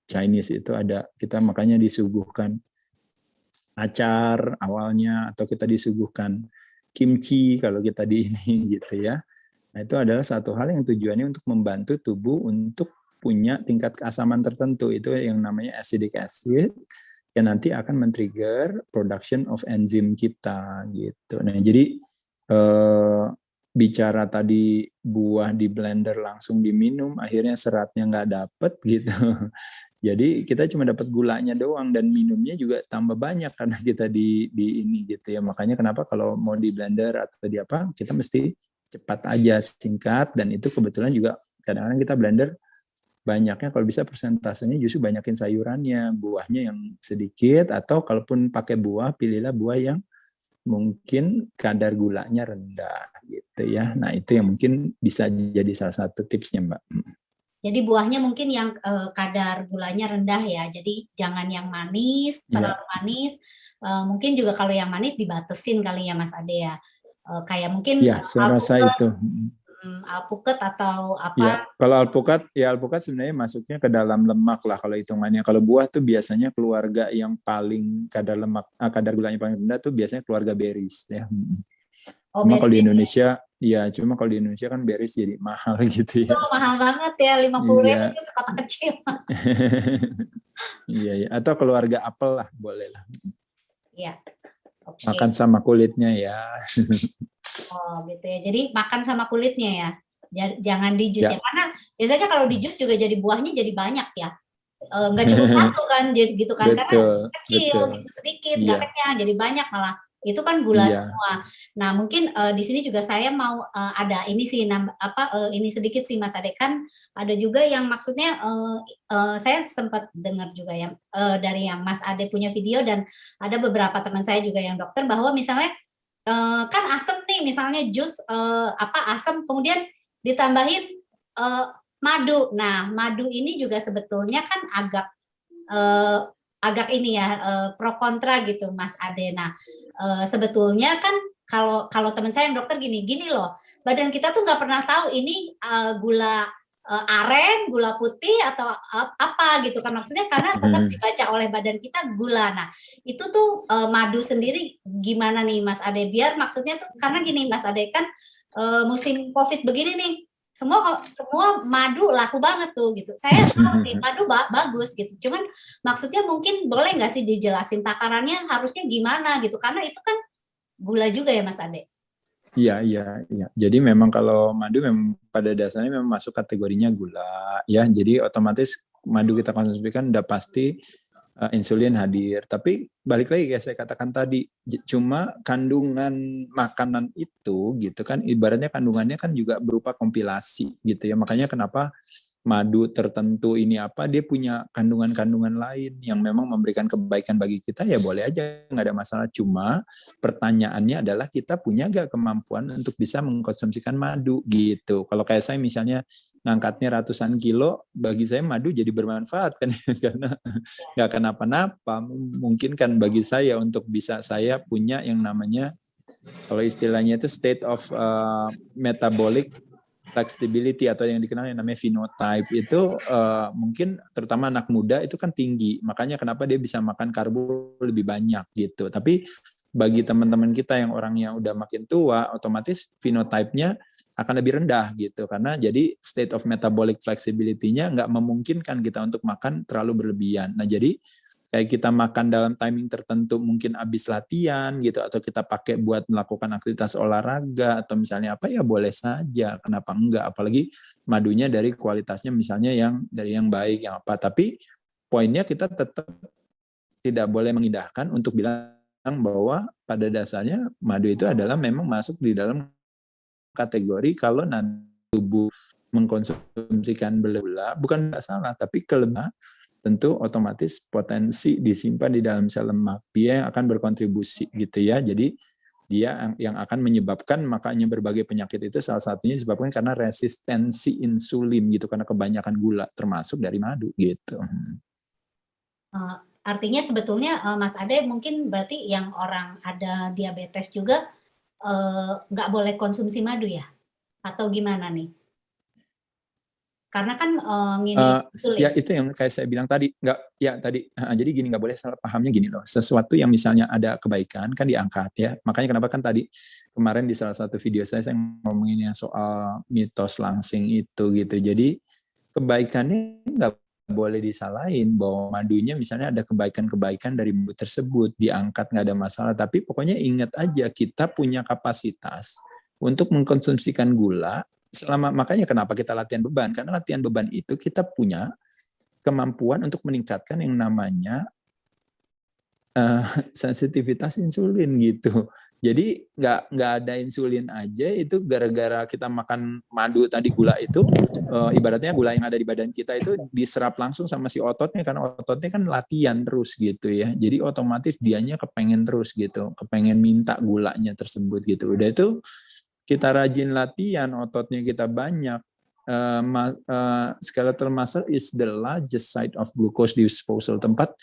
Chinese itu ada kita makanya disuguhkan acar awalnya atau kita disuguhkan kimchi kalau kita di ini gitu ya. Nah, itu adalah satu hal yang tujuannya untuk membantu tubuh untuk punya tingkat keasaman tertentu itu yang namanya acidic acid yang nanti akan men-trigger production of enzim kita gitu. Nah, jadi bicara tadi buah di blender langsung diminum, akhirnya seratnya nggak dapet gitu. Jadi kita cuma dapat gulanya doang dan minumnya juga tambah banyak karena kita di ini gitu ya. Makanya kenapa kalau mau di blender atau di apa, kita mesti cepat aja, singkat, dan itu kebetulan juga kadang-kadang kita blender banyaknya kalau bisa persentasenya justru banyakin sayurannya, buahnya yang sedikit, atau kalaupun pakai buah, pilihlah buah yang mungkin kadar gulanya rendah gitu ya. Nah, itu yang mungkin bisa jadi salah satu tipsnya, Mbak. Jadi buahnya mungkin yang kadar gulanya rendah ya. Jadi jangan yang manis, terlalu manis. Mungkin juga kalau yang manis dibatesin kali ya Mas Ade ya. Kayak mungkin ya, saya rasa itu. Alpukat atau apa? Ya, kalau alpukat sebenarnya masuknya ke dalam lemak lah kalau hitungannya. Kalau buah tuh biasanya keluarga yang paling kadar gulanya paling rendah tuh biasanya keluarga berries ya. Cuma kalau di Indonesia, cuma kalau di Indonesia kan berries jadi mahal gitu ya. Oh, mahal banget ya, 50.000 itu sekotak kecil. Iya, atau keluarga apel lah, boleh lah. Iya. Okay. Makan sama kulitnya ya. Oh gitu ya. Jadi makan sama kulitnya ya. Jangan di jus ya. Karena biasanya kalau di jus juga jadi buahnya jadi banyak ya. Nggak cuma satu kan gitu kan. Karena kecil gitu sedikit, nggak kenyang jadi banyak malah. Itu kan gula semua. Nah mungkin di sini juga saya mau ada ini sih ini sedikit sih Mas Ade, kan ada juga yang maksudnya saya sempat dengar juga ya dari yang Mas Ade punya video, dan ada beberapa teman saya juga yang dokter, bahwa misalnya kan asam nih, misalnya jus asam kemudian ditambahin madu. Nah madu ini juga sebetulnya kan agak ini ya pro kontra gitu Mas Ade. Nah sebetulnya kan kalau teman saya yang dokter gini loh, badan kita tuh nggak pernah tahu ini gula aren, gula putih atau apa gitu kan, maksudnya karena tetap dibaca oleh badan kita gula. Nah itu tuh madu sendiri gimana nih Mas Ade, biar maksudnya tuh karena gini Mas Ade kan musim COVID begini nih, semua madu laku banget tuh gitu. Saya tahu nih madu bagus gitu. Cuman maksudnya mungkin boleh nggak sih dijelasin takarannya harusnya gimana gitu, karena itu kan gula juga ya Mas Ade. Iya. Jadi memang kalau madu memang pada dasarnya memang masuk kategorinya gula ya. Jadi otomatis madu kita konsumsi kan udah pasti insulin hadir. Tapi balik lagi kayak saya katakan tadi, cuma kandungan makanan itu gitu kan, ibaratnya kandungannya kan juga berupa kompilasi gitu ya. Makanya kenapa madu tertentu ini dia punya kandungan-kandungan lain yang memang memberikan kebaikan bagi kita, ya boleh aja, nggak ada masalah. Cuma pertanyaannya adalah kita punya nggak kemampuan untuk bisa mengkonsumsikan madu gitu. Kalau kayak saya misalnya ngangkatnya ratusan kilo, bagi saya madu jadi bermanfaat kan karena nggak kenapa-napa. Mungkin kan bagi saya untuk bisa saya punya yang namanya, kalau istilahnya itu state of metabolic flexibility atau yang dikenal yang namanya phenotype itu mungkin terutama anak muda itu kan tinggi, makanya kenapa dia bisa makan karbo lebih banyak gitu. Tapi bagi teman-teman kita yang orangnya udah makin tua, otomatis phenotype-nya akan lebih rendah gitu, karena jadi state of metabolic flexibility-nya nggak memungkinkan kita untuk makan terlalu berlebihan. Nah jadi kayak kita makan dalam timing tertentu, mungkin habis latihan gitu, atau kita pakai buat melakukan aktivitas olahraga atau misalnya apa, ya boleh saja, kenapa enggak, apalagi madunya dari kualitasnya misalnya dari yang baik, yang apa. Tapi poinnya kita tetap tidak boleh mengindahkan untuk bilang bahwa pada dasarnya madu itu adalah memang masuk di dalam kategori kalau nanti tubuh mengkonsumsikan gula, bukan nggak salah, tapi kelebihan tentu otomatis potensi disimpan di dalam sel lemak, dia yang akan berkontribusi gitu ya. Jadi dia yang akan menyebabkan, makanya berbagai penyakit itu salah satunya disebabkan karena resistensi insulin gitu, karena kebanyakan gula termasuk dari madu gitu. Artinya sebetulnya Mas Ade mungkin berarti yang orang ada diabetes juga nggak boleh konsumsi madu ya? Atau gimana nih? Karena kan insulin. Ya itu yang kayak saya bilang tadi, jadi gini, nggak boleh salah pahamnya gini loh, sesuatu yang misalnya ada kebaikan kan diangkat ya. Makanya kenapa kan tadi kemarin di salah satu video saya ngomongin yang soal mitos langsing itu gitu. Jadi kebaikannya nggak boleh disalahin, bahwa madunya misalnya ada kebaikan-kebaikan dari madu tersebut, diangkat nggak ada masalah. Tapi pokoknya ingat aja, kita punya kapasitas untuk mengkonsumsikan gula makanya kenapa kita latihan beban, karena latihan beban itu kita punya kemampuan untuk meningkatkan yang namanya sensitivitas insulin gitu. Jadi nggak ada insulin aja itu gara-gara kita makan madu tadi, gula itu ibaratnya gula yang ada di badan kita itu diserap langsung sama si ototnya, karena ototnya kan latihan terus gitu ya. Jadi otomatis dianya kepengen terus gitu, kepengen minta gulanya tersebut gitu. Udah itu kita rajin latihan, ototnya kita banyak. Skeletal muscle is the largest site of glucose disposal, tempat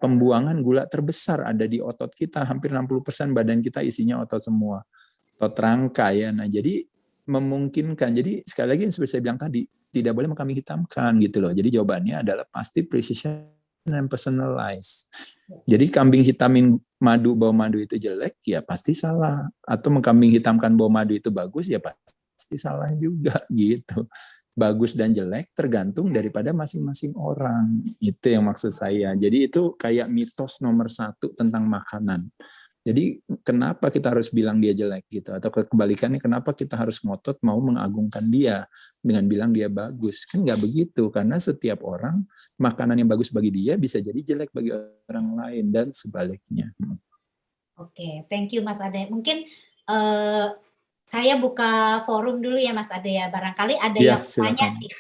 pembuangan gula terbesar ada di otot kita. Hampir 60% badan kita isinya otot semua, otot rangka ya. Nah jadi memungkinkan, jadi sekali lagi seperti saya bilang tadi, tidak boleh kambing hitamkan gitu loh. Jadi jawabannya adalah pasti precision and personalized. Jadi kambing hitamin madu, bau madu itu jelek ya pasti salah, atau mengkambing hitamkan bau madu itu bagus ya pasti salah juga gitu. Bagus dan jelek tergantung daripada masing-masing orang. Itu yang maksud saya. Jadi itu kayak mitos nomor 1 tentang makanan. Jadi kenapa kita harus bilang dia jelek gitu, atau kebalikannya kenapa kita harus ngotot mau mengagungkan dia dengan bilang dia bagus? Kan nggak begitu, karena setiap orang makanan yang bagus bagi dia bisa jadi jelek bagi orang lain dan sebaliknya. Oke, thank you Mas Ade. Mungkin saya buka forum dulu ya Mas Ade ya, barangkali ada Ya, yang mau nanya nih.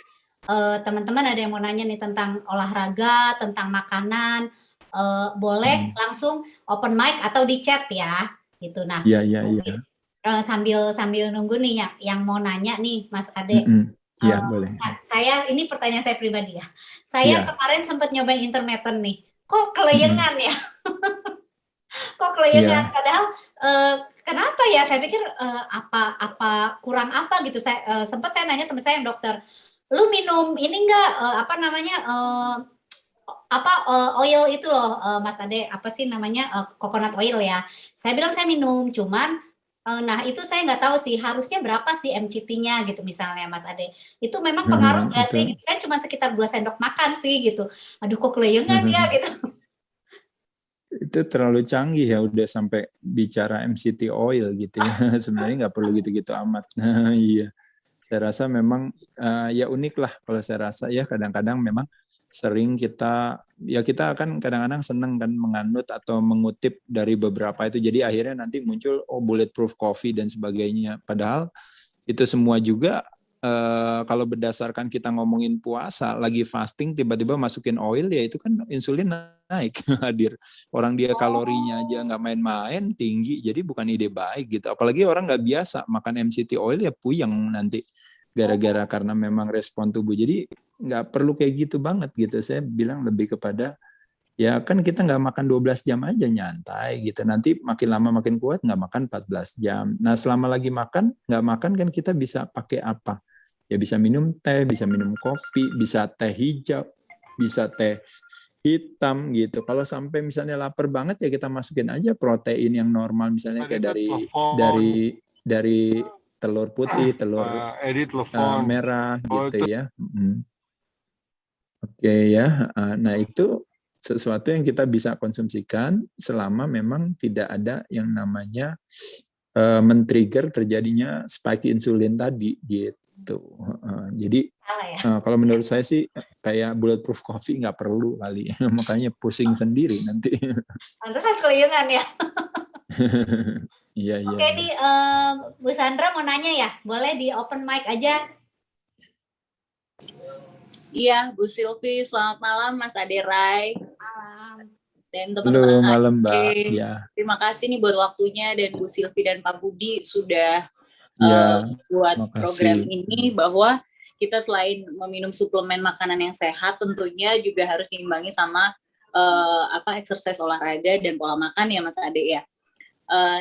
Teman-teman ada yang mau nanya nih tentang olahraga, tentang makanan, boleh langsung open mic atau di chat ya, gitu. Nah, ya. sambil nunggu nih yang mau nanya nih Mas Ade. Iya, boleh. Saya, ini pertanyaan saya pribadi ya. Saya kemarin sempat nyobain intermittent nih, kok kelayangan ya? Kok kelayangan, padahal kenapa ya? Saya pikir apa kurang apa gitu. Sempat saya nanya teman saya yang dokter, lu minum ini enggak oil itu loh Mas Ade, apa sih namanya, coconut oil ya. Saya bilang saya minum, cuman nah itu saya nggak tahu sih harusnya berapa sih MCT-nya gitu misalnya Mas Ade. Itu memang pengaruh nggak sih? Saya cuma sekitar 2 sendok makan sih gitu. Aduh kok kelayangan ya gitu. Itu terlalu canggih ya, udah sampai bicara MCT oil gitu ya. Sebenarnya nggak perlu gitu-gitu amat. Iya, saya rasa memang ya unik lah kalau saya rasa ya. Kadang-kadang memang sering kita akan kadang-kadang seneng kan menganut atau mengutip dari beberapa itu, jadi akhirnya nanti muncul bulletproof coffee dan sebagainya. Padahal itu semua juga kalau berdasarkan kita ngomongin puasa, lagi fasting, tiba-tiba masukin oil, ya itu kan insulin naik hadir. Orang dia kalorinya aja nggak main-main, tinggi, jadi bukan ide baik gitu. Apalagi orang nggak biasa makan MCT oil, ya puyeng nanti gara-gara karena memang respon tubuh. Jadi nggak perlu kayak gitu banget gitu. Saya bilang lebih kepada ya kan kita nggak makan 12 jam aja nyantai gitu. Nanti makin lama makin kuat nggak makan 14 jam. Nah selama lagi makan, nggak makan kan kita bisa pakai apa? Ya bisa minum teh, bisa minum kopi, bisa teh hijau, bisa teh hitam gitu. Kalau sampai misalnya lapar banget ya kita masukin aja protein yang normal, misalnya kayak dari telur putih, telur merah gitu ya. Oke ya. Nah itu sesuatu yang kita bisa konsumsikan selama memang tidak ada yang namanya men-trigger terjadinya spike insulin tadi gitu. Jadi kalau menurut saya sih kayak bulletproof coffee nggak perlu kali, makanya pusing sendiri nanti. Pantesan kelayangan ya. Iya. Oke nih, Bu Sandra mau nanya ya, boleh di open mic aja. Iya, Bu Silvi, selamat malam Mas Ade Rai. Malam. Dan teman-teman malam Mbak. Ya. Terima kasih nih buat waktunya, dan Bu Silvi dan Pak Budi sudah buat program ini, bahwa kita selain meminum suplemen makanan yang sehat, tentunya juga harus diimbangi sama exercise, olahraga, dan pola makan ya Mas Ade ya.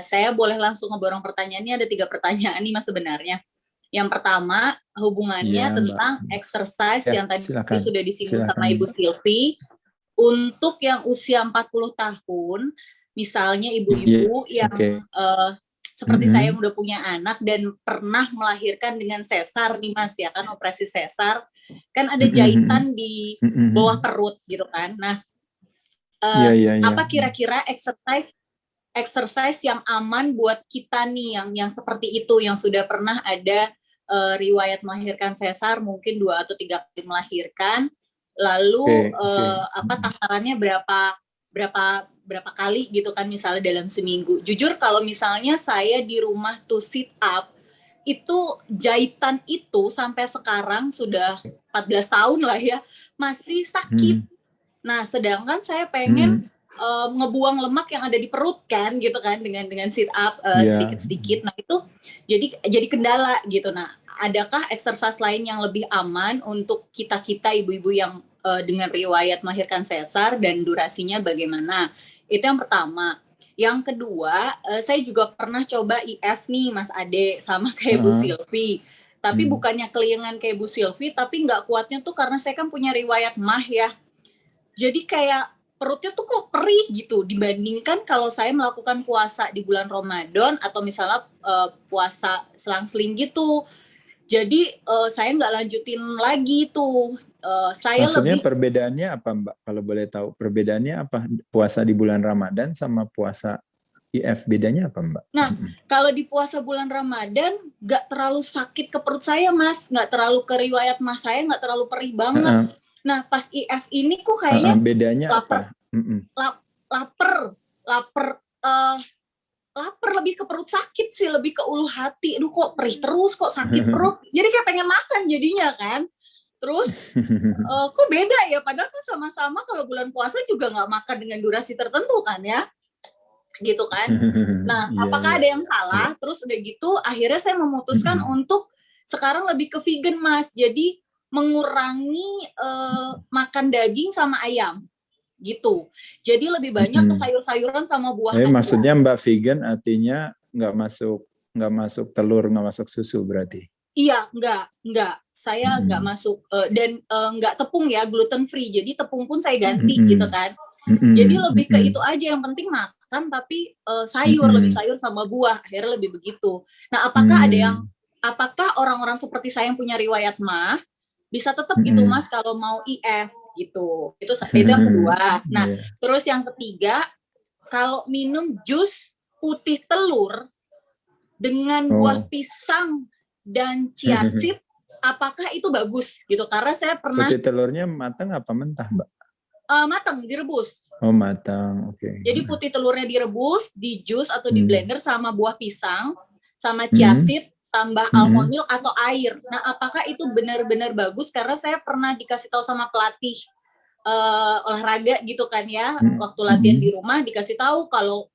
Saya boleh langsung ngeborong pertanyaannya, ada 3 pertanyaan nih Mas sebenarnya. Yang pertama, hubungannya tentang exercise yang tadi sudah disinggung sama Ibu Silvi. Untuk yang usia 40 tahun, misalnya ibu-ibu yang seperti saya yang udah punya anak dan pernah melahirkan dengan sesar nih Mas ya, kan operasi sesar, kan ada jahitan di bawah perut gitu kan. Nah, apa kira-kira exercise exercise yang aman buat kita nih yang seperti itu, yang sudah pernah ada riwayat melahirkan sesar, mungkin 2 atau 3 kali melahirkan, lalu takarannya berapa kali gitu kan, misalnya dalam seminggu. Jujur kalau misalnya saya di rumah tuh sit up, itu jahitan itu sampai sekarang sudah 14 tahun lah ya, masih sakit. Nah, sedangkan saya pengen ngebuang lemak yang ada di perut kan gitu kan, dengan sit up sedikit-sedikit. Nah, itu jadi kendala gitu. Nah, adakah exercise lain yang lebih aman untuk kita ibu-ibu yang dengan riwayat melahirkan sesar, dan durasinya bagaimana? Itu yang pertama. Yang kedua, saya juga pernah coba IF nih Mas Ade, sama kayak Bu Silvi. Tapi bukannya keliengan kayak Bu Silvi, tapi nggak kuatnya tuh karena saya kan punya riwayat MAH ya. Jadi kayak perutnya tuh kok perih gitu, dibandingkan kalau saya melakukan puasa di bulan Ramadan atau misalnya puasa selang-seling gitu. Jadi saya nggak lanjutin lagi tuh. Maksudnya perbedaannya apa Mbak? Kalau boleh tahu perbedaannya apa, puasa di bulan Ramadan sama puasa IF, bedanya apa Mbak? Nah, kalau di puasa bulan Ramadan nggak terlalu sakit ke perut saya Mas, nggak terlalu ke riwayat Mas saya, nggak terlalu perih banget. Nah, pas IF ini kok kayaknya bedanya apa? Lapar, lebih ke perut sakit sih, lebih ke ulu hati. Aduh kok perih terus, kok sakit perut. Jadi kayak pengen makan jadinya kan. Terus kok beda ya, padahal kan sama-sama kalau bulan puasa juga nggak makan dengan durasi tertentu kan ya. Gitu kan. Nah, apakah ada yang salah? Terus udah gitu akhirnya saya memutuskan untuk sekarang lebih ke vegan Mas. Jadi mengurangi makan daging sama ayam gitu. Jadi lebih banyak ke sayur-sayuran sama buah. Maksudnya Mbak vegan artinya nggak masuk telur, nggak masuk susu berarti? Iya, nggak. Saya nggak masuk dan nggak tepung ya, gluten free. Jadi tepung pun saya ganti gitu kan. Jadi lebih ke itu aja, yang penting makan tapi sayur, lebih sayur sama buah. Akhirnya lebih begitu. Nah, apakah orang-orang seperti saya yang punya riwayat MAH bisa tetap gitu Mas kalau mau IF gitu. Itu yang kedua. Nah, terus yang ketiga, kalau minum jus putih telur dengan buah pisang dan chia seed, apakah itu bagus gitu? Karena saya pernah. Putih telurnya matang apa mentah, Mbak? Matang, direbus. Oh, matang. Oke. Jadi putih telurnya direbus, di jus atau di blender sama buah pisang, sama chia seed, tambah almond milk atau air. Nah, apakah itu benar-benar bagus? Karena saya pernah dikasih tahu sama pelatih olahraga gitu kan ya, waktu latihan di rumah dikasih tahu kalau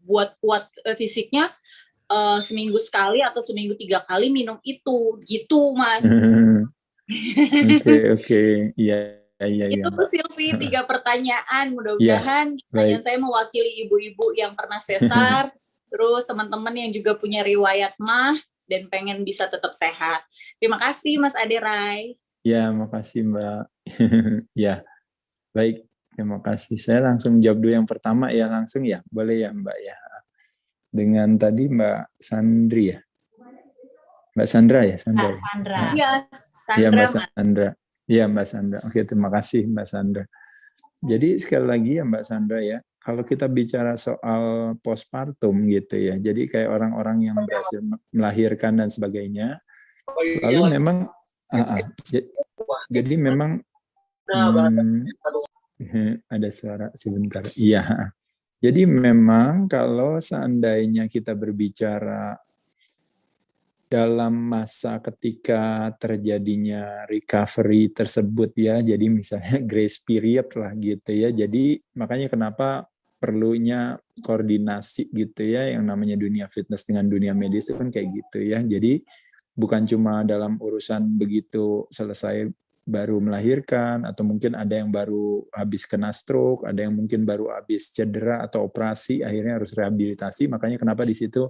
buat kuat fisiknya seminggu sekali atau seminggu 3 kali minum itu, gitu Mas. Oke. Iya. Itu Silvi 3 pertanyaan. Mudah-mudahan pertanyaan saya mewakili ibu-ibu yang pernah sesar, terus teman-teman yang juga punya riwayat MAH dan pengen bisa tetap sehat. Terima kasih Mas Ade Rai. Ya, makasih Mbak. Ya, baik. Terima kasih. Saya langsung jawab dulu yang pertama ya, langsung ya. Boleh ya Mbak ya. Dengan tadi Mbak Sandri ya. Mbak Sandra ya? Sandra. Iya, Sandra. Ya, Mbak Sandra. Iya, Mbak Sandra. Oke, terima kasih Mbak Sandra. Jadi sekali lagi ya Mbak Sandra ya, kalau kita bicara soal postpartum gitu ya, jadi kayak orang-orang yang berhasil melahirkan dan sebagainya, lalu memang jadi memang ada suara sebentar. Iya. Jadi memang kalau seandainya kita berbicara dalam masa ketika terjadinya recovery tersebut ya, jadi misalnya grace period lah gitu ya, jadi makanya kenapa perlunya koordinasi gitu ya, yang namanya dunia fitness dengan dunia medis itu kan kayak gitu ya, jadi bukan cuma dalam urusan begitu selesai baru melahirkan, atau mungkin ada yang baru habis kena stroke, ada yang mungkin baru habis cedera atau operasi, akhirnya harus rehabilitasi, makanya kenapa di situ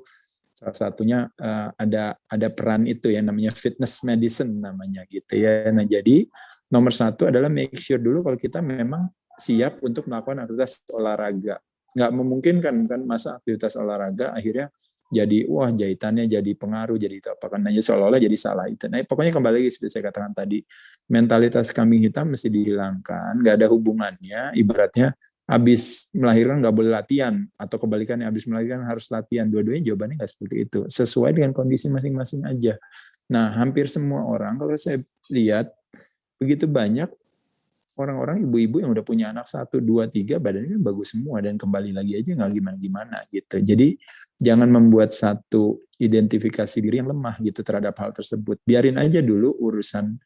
salah satunya ada peran itu ya, namanya fitness medicine namanya gitu ya. Nah, jadi nomor 1 adalah make sure dulu kalau kita memang siap untuk melakukan aktivitas olahraga. Nggak memungkinkan kan masa aktivitas olahraga akhirnya jadi wah jahitannya jadi pengaruh, jadi itu apa, karena seolah-olah jadi salah itu. Nah, pokoknya kembali lagi seperti saya katakan tadi, mentalitas kambing hitam mesti dihilangkan, nggak ada hubungannya, ibaratnya habis melahirkan nggak boleh latihan, atau kebalikannya habis melahirkan harus latihan. Dua-duanya jawabannya nggak seperti itu. Sesuai dengan kondisi masing-masing aja. Nah, hampir semua orang, kalau saya lihat, begitu banyak orang-orang ibu-ibu yang udah punya anak 1, 2, 3, badannya bagus semua, dan kembali lagi aja nggak gimana-gimana gitu. Jadi jangan membuat satu identifikasi diri yang lemah gitu terhadap hal tersebut. Biarin aja dulu urusan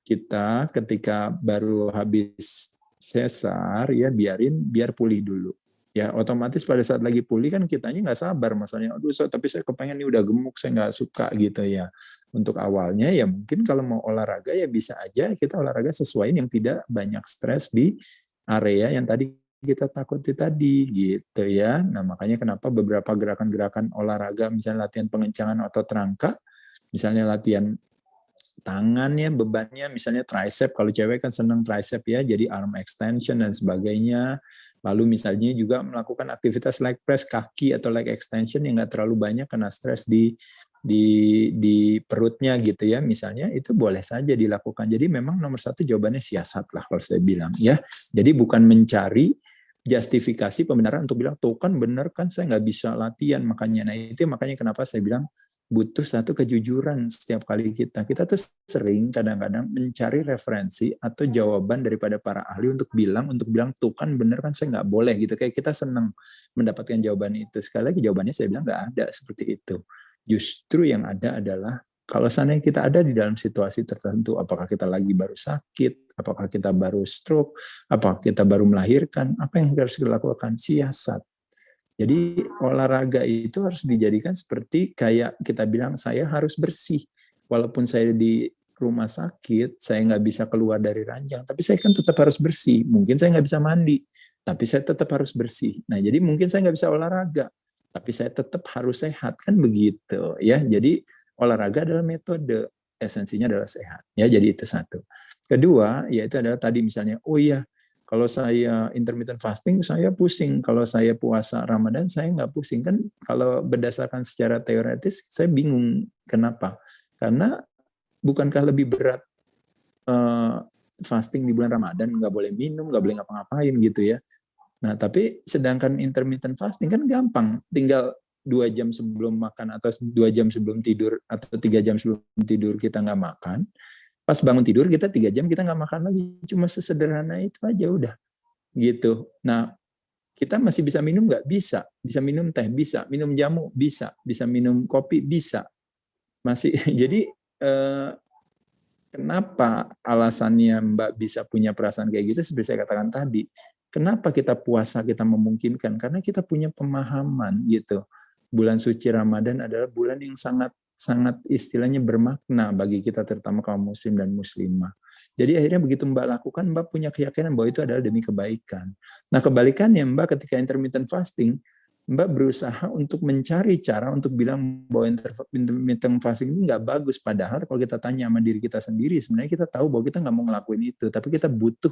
kita ketika baru habis sesar, ya biar pulih dulu. Ya otomatis pada saat lagi pulih kan kitanya nggak sabar, masalahnya, aduh tapi saya kepengen nih udah gemuk, saya nggak suka gitu ya. Untuk awalnya ya mungkin kalau mau olahraga ya bisa aja kita olahraga sesuai yang tidak banyak stres di area yang tadi kita takuti tadi gitu ya. Nah makanya kenapa beberapa gerakan-gerakan olahraga, misalnya latihan pengencangan otot rangka, misalnya latihan tangannya, bebannya, misalnya tricep, kalau cewek kan senang tricep ya, jadi arm extension dan sebagainya. Lalu misalnya juga melakukan aktivitas leg press, kaki atau leg extension yang nggak terlalu banyak kena stres di perutnya gitu ya, misalnya itu boleh saja dilakukan. Jadi memang nomor satu jawabannya siasat lah kalau saya bilang ya. Jadi bukan mencari justifikasi pembenaran untuk bilang, tuh kan benar kan saya nggak bisa latihan makanya. Nah itu makanya kenapa saya bilang butuh satu kejujuran setiap kali kita tuh sering kadang-kadang mencari referensi atau jawaban daripada para ahli untuk bilang tuh kan bener kan saya nggak boleh gitu, kayak kita senang mendapatkan jawaban itu. Sekali lagi jawabannya saya bilang nggak ada seperti itu. Justru yang ada adalah kalau seandainya kita ada di dalam situasi tertentu, apakah kita lagi baru sakit, apakah kita baru stroke, apakah kita baru melahirkan, apa yang harus dilakukan? Siasat. Jadi olahraga itu harus dijadikan seperti kayak kita bilang, saya harus bersih. Walaupun saya di rumah sakit, saya nggak bisa keluar dari ranjang, tapi saya kan tetap harus bersih. Mungkin saya nggak bisa mandi, tapi saya tetap harus bersih. Nah, jadi mungkin saya nggak bisa olahraga, tapi saya tetap harus sehat, kan begitu ya. Jadi olahraga adalah metode, esensinya adalah sehat. Ya, jadi itu satu. Kedua, yaitu adalah tadi misalnya, oh iya, kalau saya intermittent fasting, saya pusing. Kalau saya puasa Ramadan, saya nggak pusing. Kan kalau berdasarkan secara teoretis, saya bingung. Kenapa? Karena bukankah lebih berat fasting di bulan Ramadan, nggak boleh minum, nggak boleh ngapa-ngapain gitu ya. Nah, tapi sedangkan intermittent fasting kan gampang. Tinggal 2 jam sebelum makan, atau 2 jam sebelum tidur, atau 3 jam sebelum tidur kita nggak makan. Pas bangun tidur kita 3 jam kita nggak makan lagi, cuma sesederhana itu aja udah gitu. Nah kita masih bisa minum nggak? Bisa minum teh, bisa minum jamu, bisa minum kopi, bisa masih. Jadi kenapa alasannya Mbak bisa punya perasaan kayak gitu? Seperti saya katakan tadi, kenapa kita puasa kita memungkinkan? Karena kita punya pemahaman gitu. Bulan suci Ramadan adalah bulan yang sangat istilahnya bermakna bagi kita, terutama kaum muslim dan muslimah. Jadi akhirnya begitu Mbak lakukan, Mbak punya keyakinan bahwa itu adalah demi kebaikan. Nah kebalikannya Mbak ketika intermittent fasting, Mbak berusaha untuk mencari cara untuk bilang bahwa intermittent fasting ini nggak bagus. Padahal kalau kita tanya sama diri kita sendiri, sebenarnya kita tahu bahwa kita nggak mau ngelakuin itu. Tapi kita butuh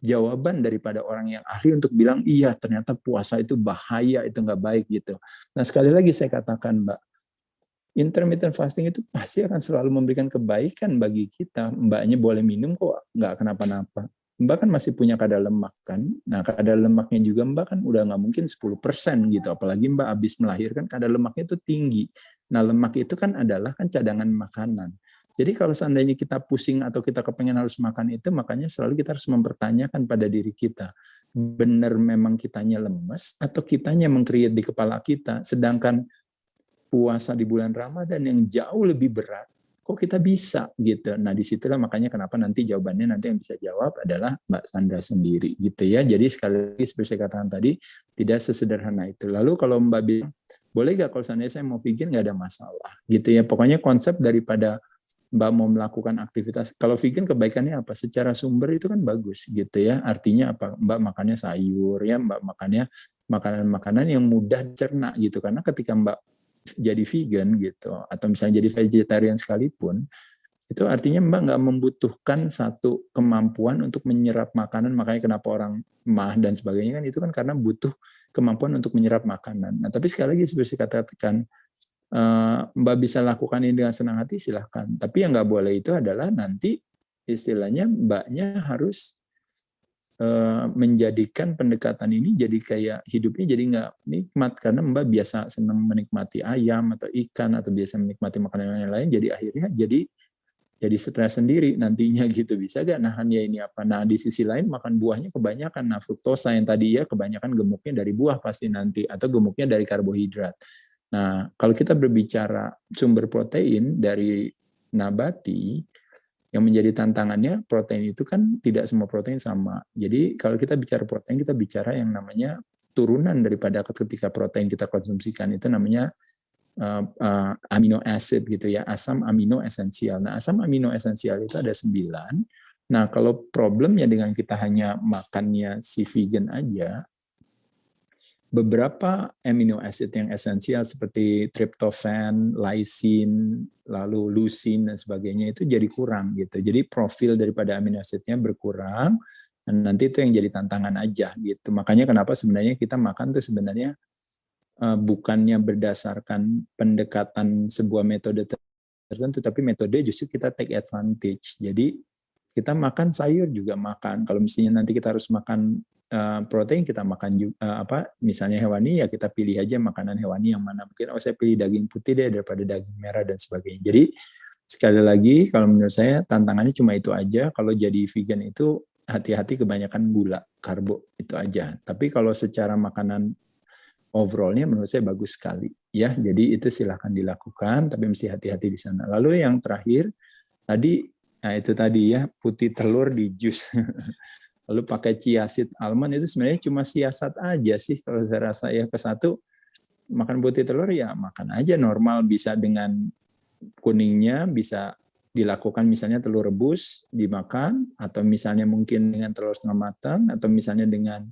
jawaban daripada orang yang ahli untuk bilang, iya ternyata puasa itu bahaya, itu nggak baik gitu. Nah sekali lagi saya katakan Mbak, intermittent fasting itu pasti akan selalu memberikan kebaikan bagi kita. Mbaknya boleh minum kok, nggak kenapa-napa. Mbak kan masih punya kadar lemak kan. Nah kadar lemaknya juga Mbak kan udah nggak mungkin 10% gitu. Apalagi Mbak habis melahirkan kadar lemaknya itu tinggi. Nah lemak itu kan adalah kan cadangan makanan. Jadi kalau seandainya kita pusing atau kita kepengen harus makan itu, makanya selalu kita harus mempertanyakan pada diri kita. Benar memang kitanya lemes atau kitanya meng-create di kepala kita. Sedangkan puasa di bulan Ramadan yang jauh lebih berat, kok kita bisa gitu. Nah disitulah makanya kenapa nanti jawabannya nanti yang bisa jawab adalah Mbak Sandra sendiri gitu ya. Jadi sekali lagi seperti saya katakan tadi, tidak sesederhana itu. Lalu kalau Mbak bilang, boleh nggak kalau seandainya saya mau vegan, nggak ada masalah gitu ya. Pokoknya konsep daripada Mbak mau melakukan aktivitas, kalau vegan kebaikannya apa? Secara sumber itu kan bagus gitu ya. Artinya apa? Mbak makannya sayur ya, Mbak makannya makanan-makanan yang mudah dicerna gitu. Karena ketika Mbak jadi vegan gitu, atau misalnya jadi vegetarian sekalipun, itu artinya Mbak nggak membutuhkan satu kemampuan untuk menyerap makanan. Makanya kenapa orang mah dan sebagainya kan itu kan karena butuh kemampuan untuk menyerap makanan. Nah tapi sekali lagi seperti katakan, Mbak bisa lakukan ini dengan senang hati silahkan. Tapi yang nggak boleh itu adalah nanti istilahnya Mbaknya harus menjadikan pendekatan ini jadi kayak hidupnya jadi nggak nikmat karena Mbak biasa senang menikmati ayam atau ikan atau biasa menikmati makanan yang lain, jadi akhirnya jadi stres sendiri nantinya gitu. Bisa gak nahan ya ini apa? Nah di sisi lain makan buahnya kebanyakan, nah fruktosa yang tadi ya kebanyakan gemuknya dari buah pasti nanti, atau gemuknya dari karbohidrat. Nah kalau kita berbicara sumber protein dari nabati, yang menjadi tantangannya protein itu kan tidak semua protein sama. Jadi kalau kita bicara protein, kita bicara yang namanya turunan daripada ketika protein kita konsumsikan, itu namanya amino acid gitu ya, asam amino esensial. Nah asam amino esensial itu ada 9. Nah kalau problemnya dengan kita hanya makannya si vegan aja, beberapa amino acid yang esensial seperti tryptophan, lysine, lalu leucine dan sebagainya itu jadi kurang gitu. Jadi profil daripada amino acidnya berkurang, dan nanti itu yang jadi tantangan aja gitu. Makanya kenapa sebenarnya kita makan tuh sebenarnya bukannya berdasarkan pendekatan sebuah metode tertentu, tapi metode justru kita take advantage. Jadi kita makan sayur juga makan. Kalau misalnya nanti kita harus makan protein, kita makan juga misalnya hewani, ya kita pilih aja makanan hewani yang mana. Mungkin saya pilih daging putih deh daripada daging merah dan sebagainya. Jadi sekali lagi kalau menurut saya tantangannya cuma itu aja. Kalau jadi vegan itu hati-hati kebanyakan gula, karbo itu aja. Tapi kalau secara makanan overallnya menurut saya bagus sekali ya. Jadi itu silahkan dilakukan, tapi mesti hati-hati di sana. Lalu yang terakhir tadi, nah itu tadi ya, putih telur di jus. Lalu pakai chia seed almond, itu sebenarnya cuma siasat aja sih kalau saya rasa ya. Ke satu, makan putih telur ya makan aja normal, bisa dengan kuningnya, bisa dilakukan misalnya telur rebus dimakan, atau misalnya mungkin dengan telur setengah matang, atau misalnya dengan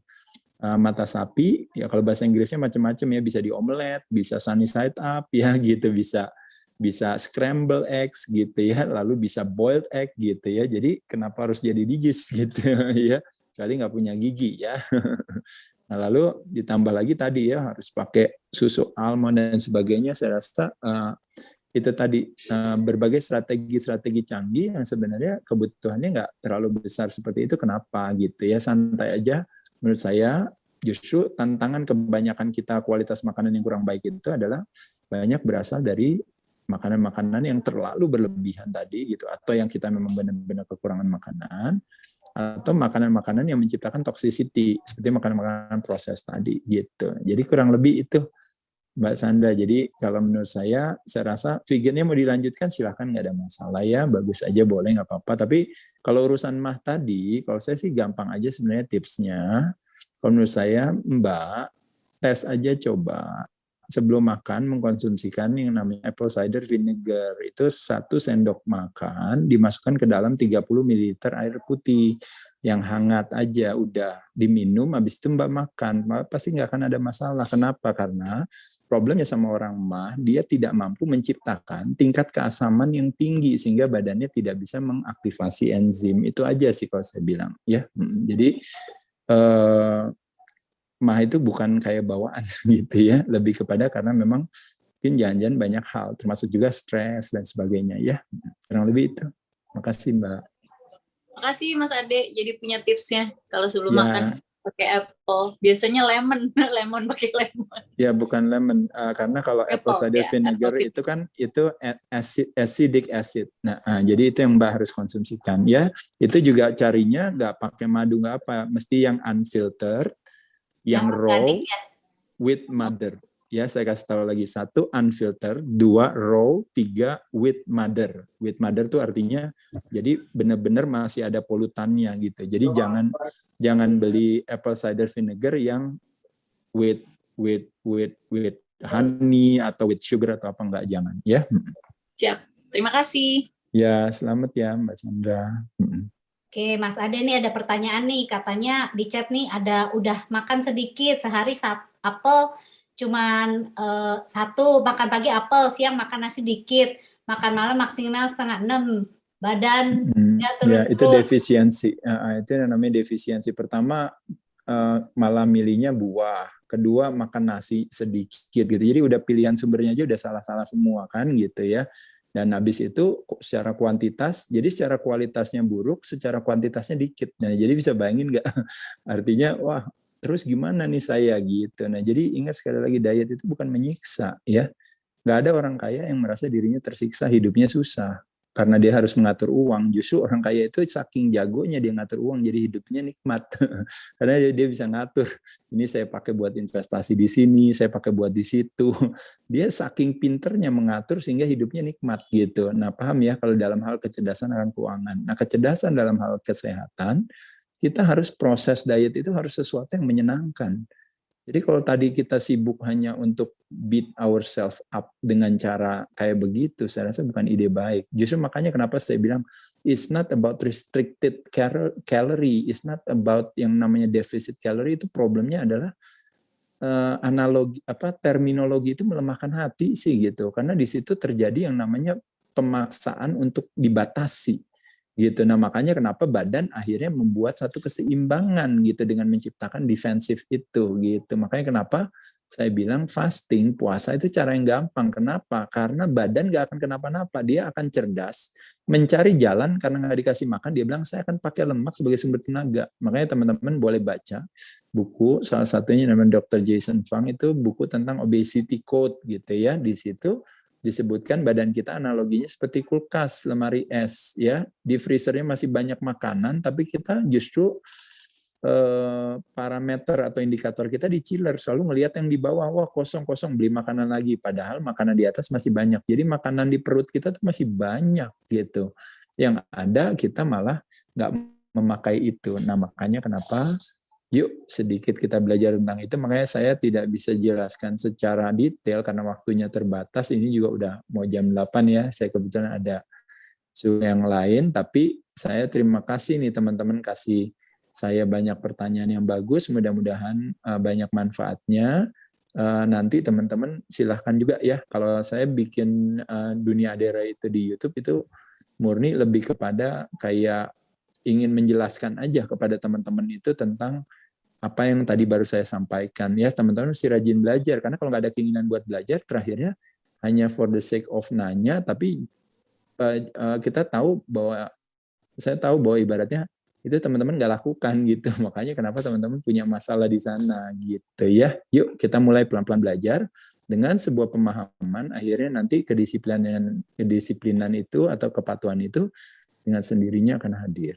mata sapi ya. Kalau bahasa Inggrisnya macam-macam ya, bisa di omelet, bisa sunny side up ya gitu, bisa scramble eggs gitu ya, lalu bisa boiled egg gitu ya. Jadi kenapa harus jadi di jus gitu ya, kecuali nggak punya gigi ya. Nah lalu ditambah lagi tadi ya, harus pakai susu almond dan sebagainya. Saya rasa itu tadi berbagai strategi canggih yang sebenarnya kebutuhannya nggak terlalu besar seperti itu. Kenapa gitu ya, santai aja. Menurut saya justru tantangan kebanyakan kita kualitas makanan yang kurang baik itu adalah banyak berasal dari makanan-makanan yang terlalu berlebihan tadi gitu, atau yang kita memang benar-benar kekurangan makanan, atau makanan-makanan yang menciptakan toxicity seperti makanan-makanan proses tadi gitu. Jadi kurang lebih itu Mbak Sandra. Jadi kalau menurut saya rasa vegannya mau dilanjutkan silahkan, nggak ada masalah ya, bagus aja, boleh, nggak apa-apa. Tapi kalau urusan mah tadi, kalau saya sih gampang aja sebenarnya tipsnya. Kalau menurut saya Mbak, tes aja coba sebelum makan mengkonsumsikan yang namanya apple cider vinegar. Itu 1 sendok makan dimasukkan ke dalam 30 ml air putih yang hangat aja, udah diminum, habis itu Mbak makan, pasti nggak akan ada masalah. Kenapa? Karena problemnya sama orang mah, dia tidak mampu menciptakan tingkat keasaman yang tinggi sehingga badannya tidak bisa mengaktifasi enzim. Itu aja sih kalau saya bilang ya. Jadi mah itu bukan kayak bawaan gitu ya, lebih kepada karena memang mungkin jangan-jangan banyak hal, termasuk juga stres dan sebagainya ya. Kurang lebih itu. Makasih Mbak. Makasih Mas Ade, jadi punya tipsnya kalau sebelum makan pakai apple. Biasanya lemon pakai lemon. Ya bukan lemon, karena kalau apple cider vinegar itu kan itu acidic acid. Nah, jadi itu yang Mbak harus konsumsikan ya. Itu juga carinya nggak pakai madu, nggak apa, mesti yang unfiltered, yang raw with mother. Ya, saya kasih tahu lagi, 1 unfiltered, 2 raw, 3 with mother. With mother itu artinya jadi benar-benar masih ada polutannya gitu. Jadi jangan beli apple cider vinegar yang with honey atau with sugar atau apa, enggak, jangan ya. Siap. Terima kasih. Ya, selamat ya Mbak Sandra. Oke, Mas Ade nih ada pertanyaan nih, katanya di chat nih ada udah makan sedikit, sehari apel cuman 1, makan pagi apel, siang makan nasi dikit, makan malam maksimal 5:30, badan ya itu defisiensi. Itu yang namanya defisiensi. Pertama malah milihnya buah, kedua makan nasi sedikit gitu. Jadi udah pilihan sumbernya aja udah salah-salah semua kan gitu ya. Dan habis itu secara kuantitas, jadi secara kualitasnya buruk, secara kuantitasnya dikit. Nah, jadi bisa bayangin nggak? Artinya, wah, terus gimana nih saya gitu. Nah, jadi ingat sekali lagi, diet itu bukan menyiksa, ya. Nggak ada orang kaya yang merasa dirinya tersiksa, hidupnya susah. Karena dia harus mengatur uang. Justru orang kaya itu saking jagonya dia ngatur uang, jadi hidupnya nikmat. Karena dia bisa ngatur. Ini saya pakai buat investasi di sini, saya pakai buat di situ. Dia saking pinternya mengatur sehingga hidupnya nikmat gitu. Nah, paham ya kalau dalam hal kecerdasan akan keuangan. Nah, kecerdasan dalam hal kesehatan, kita harus proses diet itu harus sesuatu yang menyenangkan. Jadi kalau tadi kita sibuk hanya untuk beat ourselves up dengan cara kayak begitu, saya rasa bukan ide baik. Justru makanya kenapa saya bilang, it's not about restricted calorie, it's not about yang namanya deficit calorie, itu problemnya adalah terminologi itu melemahkan hati sih gitu. Karena di situ terjadi yang namanya pemaksaan untuk dibatasi. Gitu. Nah, makanya kenapa badan akhirnya membuat satu keseimbangan gitu dengan menciptakan defensif itu gitu. Makanya kenapa saya bilang fasting, puasa itu cara yang gampang. Kenapa? Karena badan nggak akan kenapa-napa. Dia akan cerdas, mencari jalan karena nggak dikasih makan. Dia bilang, saya akan pakai lemak sebagai sumber tenaga. Makanya teman-teman boleh baca buku, salah satunya namanya Dr. Jason Fung, itu buku tentang obesity code gitu ya. Di situ disebutkan badan kita analoginya seperti kulkas, lemari es ya. Di freezernya masih banyak makanan, tapi kita justru parameter atau indikator kita di chiller, selalu ngelihat yang di bawah, wah kosong beli makanan lagi, padahal makanan di atas masih banyak. Jadi makanan di perut kita tuh masih banyak gitu. Yang ada kita malah nggak memakai itu. Nah, makanya kenapa yuk sedikit kita belajar tentang itu. Makanya saya tidak bisa jelaskan secara detail karena waktunya terbatas. Ini juga udah mau jam 8 ya. Saya kebetulan ada suhu yang lain, tapi saya terima kasih nih teman-teman kasih saya banyak pertanyaan yang bagus. Mudah-mudahan banyak manfaatnya. Nanti teman-teman silahkan juga ya. Kalau saya bikin Dunia Adera itu di YouTube itu murni lebih kepada kayak ingin menjelaskan aja kepada teman-teman itu tentang apa yang tadi baru saya sampaikan ya. Teman-teman mesti rajin belajar, karena kalau nggak ada keinginan buat belajar, terakhirnya hanya for the sake of nanya, tapi kita tahu bahwa, saya tahu bahwa ibaratnya itu teman-teman nggak lakukan gitu. Makanya kenapa teman-teman punya masalah di sana gitu ya. Yuk kita mulai pelan-pelan belajar dengan sebuah pemahaman, akhirnya nanti kedisiplinan itu atau kepatuhan itu dengan sendirinya akan hadir.